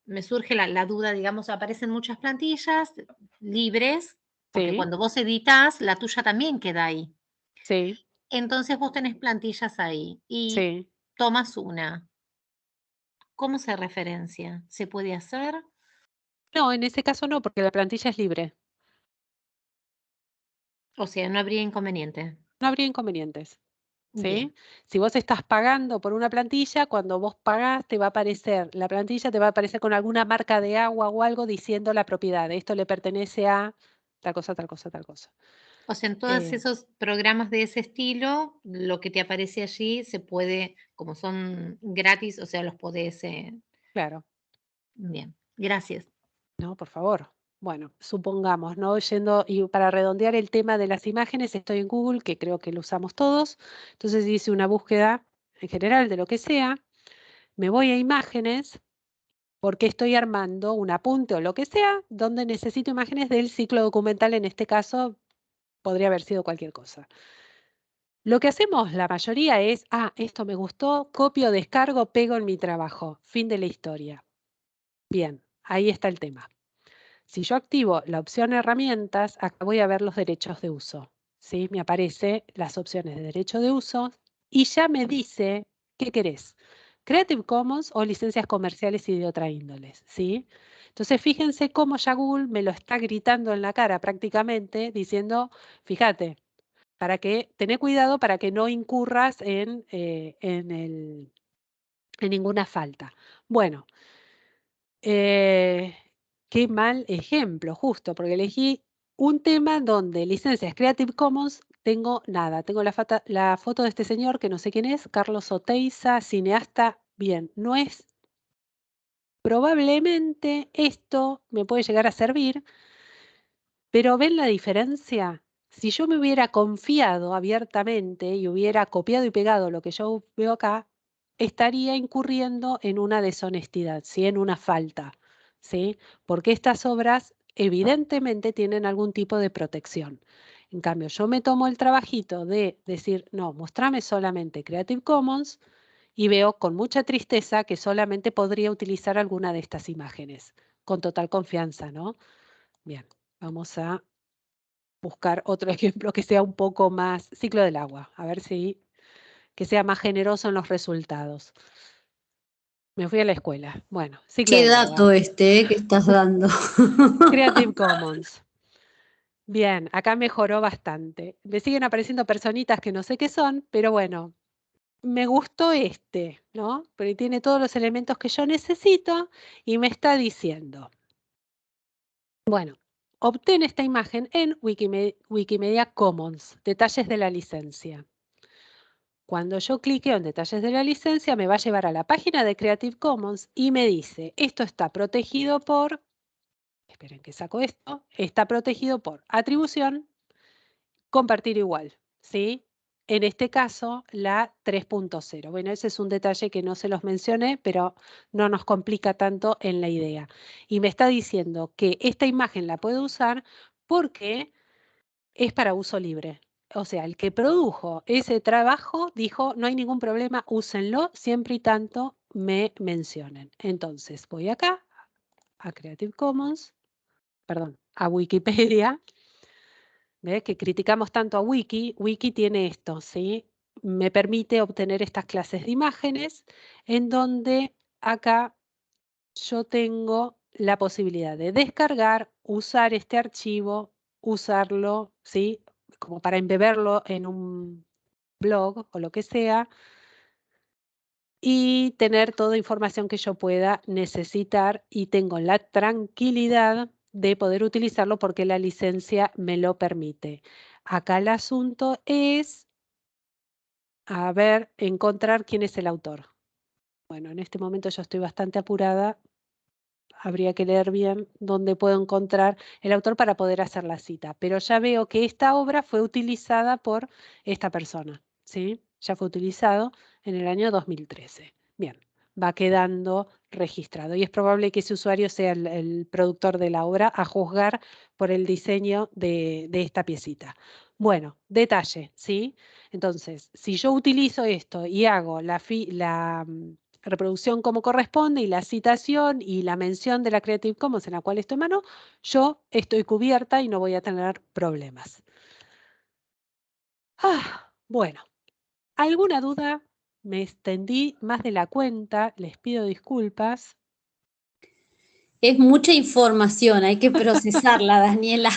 me surge la duda, digamos, aparecen muchas plantillas libres, porque Sí, cuando vos editás, la tuya también queda ahí. sí, Entonces vos tenés plantillas ahí y sí. tomas una. ¿Cómo se referencia? ¿Se puede hacer? No, en ese caso no, porque la plantilla es libre. O sea, no habría inconveniente. No habría inconvenientes. Bien. ¿Sí? Si vos estás pagando por una plantilla, cuando vos pagás te va a aparecer, la plantilla te va a aparecer con alguna marca de agua o algo diciendo la propiedad. Esto le pertenece a tal cosa, tal cosa, tal cosa. O sea, en todos Eh, esos programas de ese estilo, lo que te aparece allí se puede, como son gratis, o sea, los podés. claro, Bien, gracias. no, por favor. Bueno, supongamos, ¿no? Yendo, y para redondear el tema de las imágenes, estoy en Google, que creo que lo usamos todos. Entonces hice una búsqueda en general de lo que sea. Me voy a imágenes porque estoy armando un apunte o lo que sea, donde necesito imágenes del ciclo documental. En este caso, podría haber sido cualquier cosa. Lo que hacemos la mayoría es, esto me gustó, copio, descargo, pego en mi trabajo. Fin de la historia. Bien, ahí está el tema. Si yo activo la opción herramientas, acá voy a ver los derechos de uso. ¿Sí? Me aparecen las opciones de derecho de uso y ya me dice, ¿qué querés? Creative Commons o licencias comerciales y de otra índole. ¿Sí? Entonces fíjense cómo ya Google me lo está gritando en la cara prácticamente, diciendo, fíjate, para que tené cuidado para que no incurras en ninguna falta. Bueno, qué mal ejemplo, justo, porque elegí un tema donde licencias Creative Commons tengo nada. Tengo la foto de este señor que no sé quién es, Carlos Oteiza, cineasta. Bien, no es. Probablemente esto me puede llegar a servir, pero ¿ven la diferencia? Si yo me hubiera confiado abiertamente y hubiera copiado y pegado lo que yo veo acá, estaría incurriendo en una deshonestidad, ¿sí? En una falta, ¿sí? Porque estas obras evidentemente tienen algún tipo de protección. En cambio, yo me tomo el trabajito de decir, no, mostrame solamente Creative Commons y veo con mucha tristeza que solamente podría utilizar alguna de estas imágenes, con total confianza, ¿no? Bien, vamos a buscar otro ejemplo que sea un poco más ciclo del agua, a ver si que sea más generoso en los resultados. Me fui a la escuela. Bueno, ciclo Qué del agua. dato que estás dando. Creative Commons. Bien, acá mejoró bastante. Me siguen apareciendo personitas que no sé qué son, pero bueno, me gustó este, ¿no? Porque tiene todos los elementos que yo necesito y me está diciendo, bueno, obtén esta imagen en Wikimedia Commons, detalles de la licencia. Cuando yo cliqueo en detalles de la licencia, me va a llevar a la página de Creative Commons y me dice, esto está protegido por, esperen que saco esto, está protegido por atribución, compartir igual, ¿sí? En este caso, la 3.0. Bueno, ese es un detalle que no se los mencioné, pero no nos complica tanto en la idea. Y me está diciendo que esta imagen la puedo usar porque es para uso libre. O sea, el que produjo ese trabajo dijo, no hay ningún problema, úsenlo siempre y tanto me mencionen. Entonces, voy acá a Creative Commons, perdón, a Wikipedia. ¿Ves? Que criticamos tanto a Wiki. Wiki tiene esto, ¿sí? Me permite obtener estas clases de imágenes en donde acá yo tengo la posibilidad de descargar, usar este archivo, usarlo, ¿sí? Como para embeberlo en un blog o lo que sea, y tener toda información que yo pueda necesitar y tengo la tranquilidad de poder utilizarlo porque la licencia me lo permite. Acá el asunto es, a ver, encontrar quién es el autor. Bueno, en este momento yo estoy bastante apurada. Habría que leer bien dónde puedo encontrar el autor para poder hacer la cita. Pero ya veo que esta obra fue utilizada por esta persona, ¿sí? Ya fue utilizado en el año 2013. Bien, va quedando registrado. Y es probable que ese usuario sea el productor de la obra, a juzgar por el diseño de esta piecita. Bueno, detalle, ¿sí? Entonces, si yo utilizo esto y hago la reproducción como corresponde y la citación y la mención de la Creative Commons en la cual estoy en mano, yo estoy cubierta y no voy a tener problemas. Bueno, ¿alguna duda? Me extendí más de la cuenta, les pido disculpas. Es mucha información, hay que procesarla, Daniela.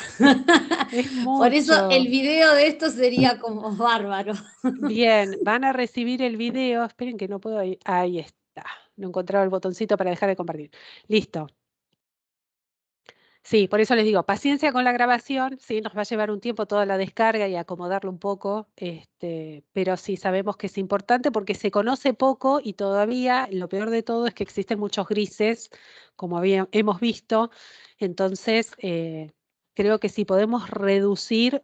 Es Por eso mucho. el video de esto sería como bárbaro. Bien, van a recibir el video. Esperen que no puedo. Ahí está. No encontraba el botoncito para dejar de compartir. Listo. Sí, por eso les digo, paciencia con la grabación, sí, nos va a llevar un tiempo toda la descarga y acomodarlo un poco, pero sí sabemos que es importante porque se conoce poco y todavía lo peor de todo es que existen muchos grises, como hemos visto, entonces creo que si podemos reducir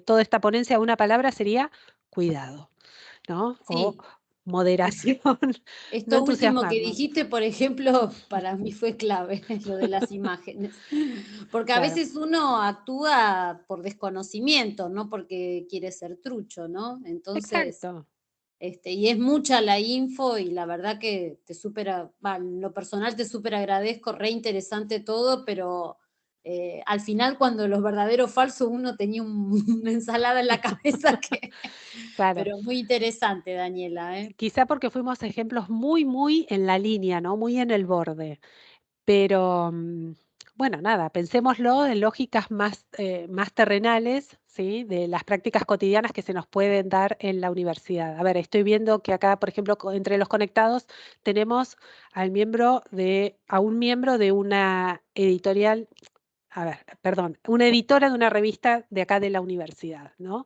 toda esta ponencia a una palabra sería cuidado, ¿no? O Sí. moderación, no Esto último que entusiasmarnos. dijiste, por ejemplo, para mí fue clave, lo de las imágenes. Porque a Claro, veces uno actúa por desconocimiento, no porque quiere ser trucho, ¿no? Entonces, exacto. y es mucha la info y la verdad que te en lo personal te súper agradezco, re interesante todo, pero al final cuando los verdaderos falsos uno tenía una ensalada en la cabeza que... Claro. Pero muy interesante, Daniela, ¿eh? Quizá porque fuimos ejemplos muy, muy en la línea, ¿no? Muy en el borde. Pero, bueno, nada, pensémoslo en lógicas más terrenales, ¿sí? De las prácticas cotidianas que se nos pueden dar en la universidad. A ver, estoy viendo que acá, por ejemplo, entre los conectados tenemos a un miembro de una editorial, a ver, perdón, una editora de una revista de acá de la universidad, ¿no?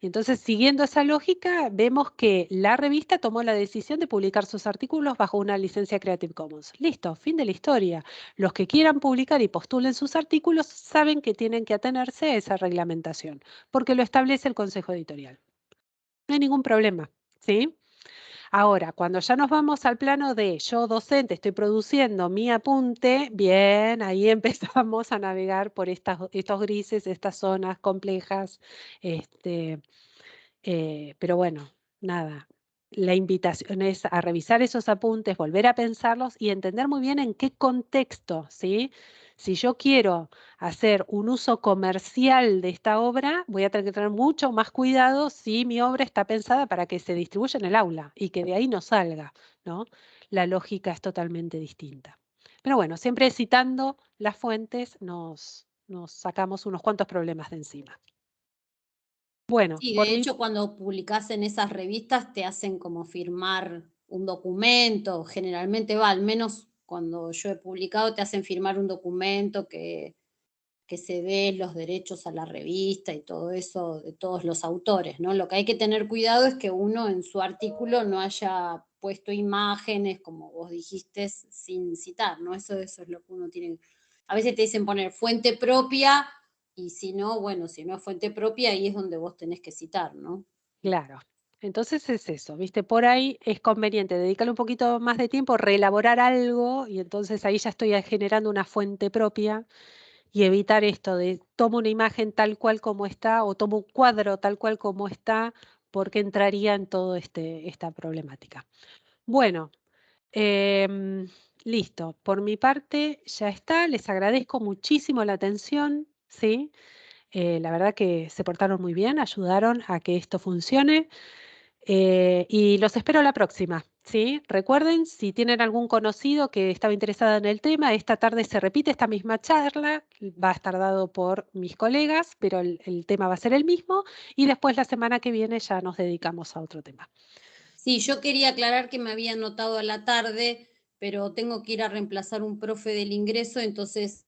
Y entonces, siguiendo esa lógica, vemos que la revista tomó la decisión de publicar sus artículos bajo una licencia Creative Commons. Listo, fin de la historia. Los que quieran publicar y postulen sus artículos saben que tienen que atenerse a esa reglamentación, porque lo establece el Consejo Editorial. No hay ningún problema, ¿sí? Ahora, cuando ya nos vamos al plano de yo docente, estoy produciendo mi apunte, bien, ahí empezamos a navegar por estos grises, estas zonas complejas, pero bueno, nada, la invitación es a revisar esos apuntes, volver a pensarlos y entender muy bien en qué contexto, ¿sí? Si yo quiero hacer un uso comercial de esta obra, voy a tener que tener mucho más cuidado si mi obra está pensada para que se distribuya en el aula y que de ahí no salga, ¿no? La lógica es totalmente distinta. Pero bueno, siempre citando las fuentes nos sacamos unos cuantos problemas de encima. Bueno, Sí, por de mi hecho, cuando publicás en esas revistas te hacen como firmar un documento, generalmente al menos cuando yo he publicado te hacen firmar un documento que se dé los derechos a la revista y todo eso de todos los autores, ¿no? Lo que hay que tener cuidado es que uno en su artículo no haya puesto imágenes, como vos dijiste, sin citar, ¿no? Eso es lo que uno tiene. A veces te dicen poner fuente propia y si no, bueno, si no es fuente propia, ahí es donde vos tenés que citar, ¿no? Claro. Entonces es eso, ¿viste? Por ahí es conveniente dedicarle un poquito más de tiempo, reelaborar algo y entonces ahí ya estoy generando una fuente propia y evitar esto de tomo una imagen tal cual como está o tomo un cuadro tal cual como está, porque entraría en toda esta problemática. Bueno, listo. Por mi parte ya está. Les agradezco muchísimo la atención, ¿sí? La verdad que se portaron muy bien, ayudaron a que esto funcione. Y los espero la próxima, ¿sí? Recuerden, si tienen algún conocido que estaba interesado en el tema, esta tarde se repite esta misma charla, va a estar dado por mis colegas, pero el tema va a ser el mismo, y después la semana que viene ya nos dedicamos a otro tema. Sí, yo quería aclarar que me había anotado a la tarde, pero tengo que ir a reemplazar un profe del ingreso, entonces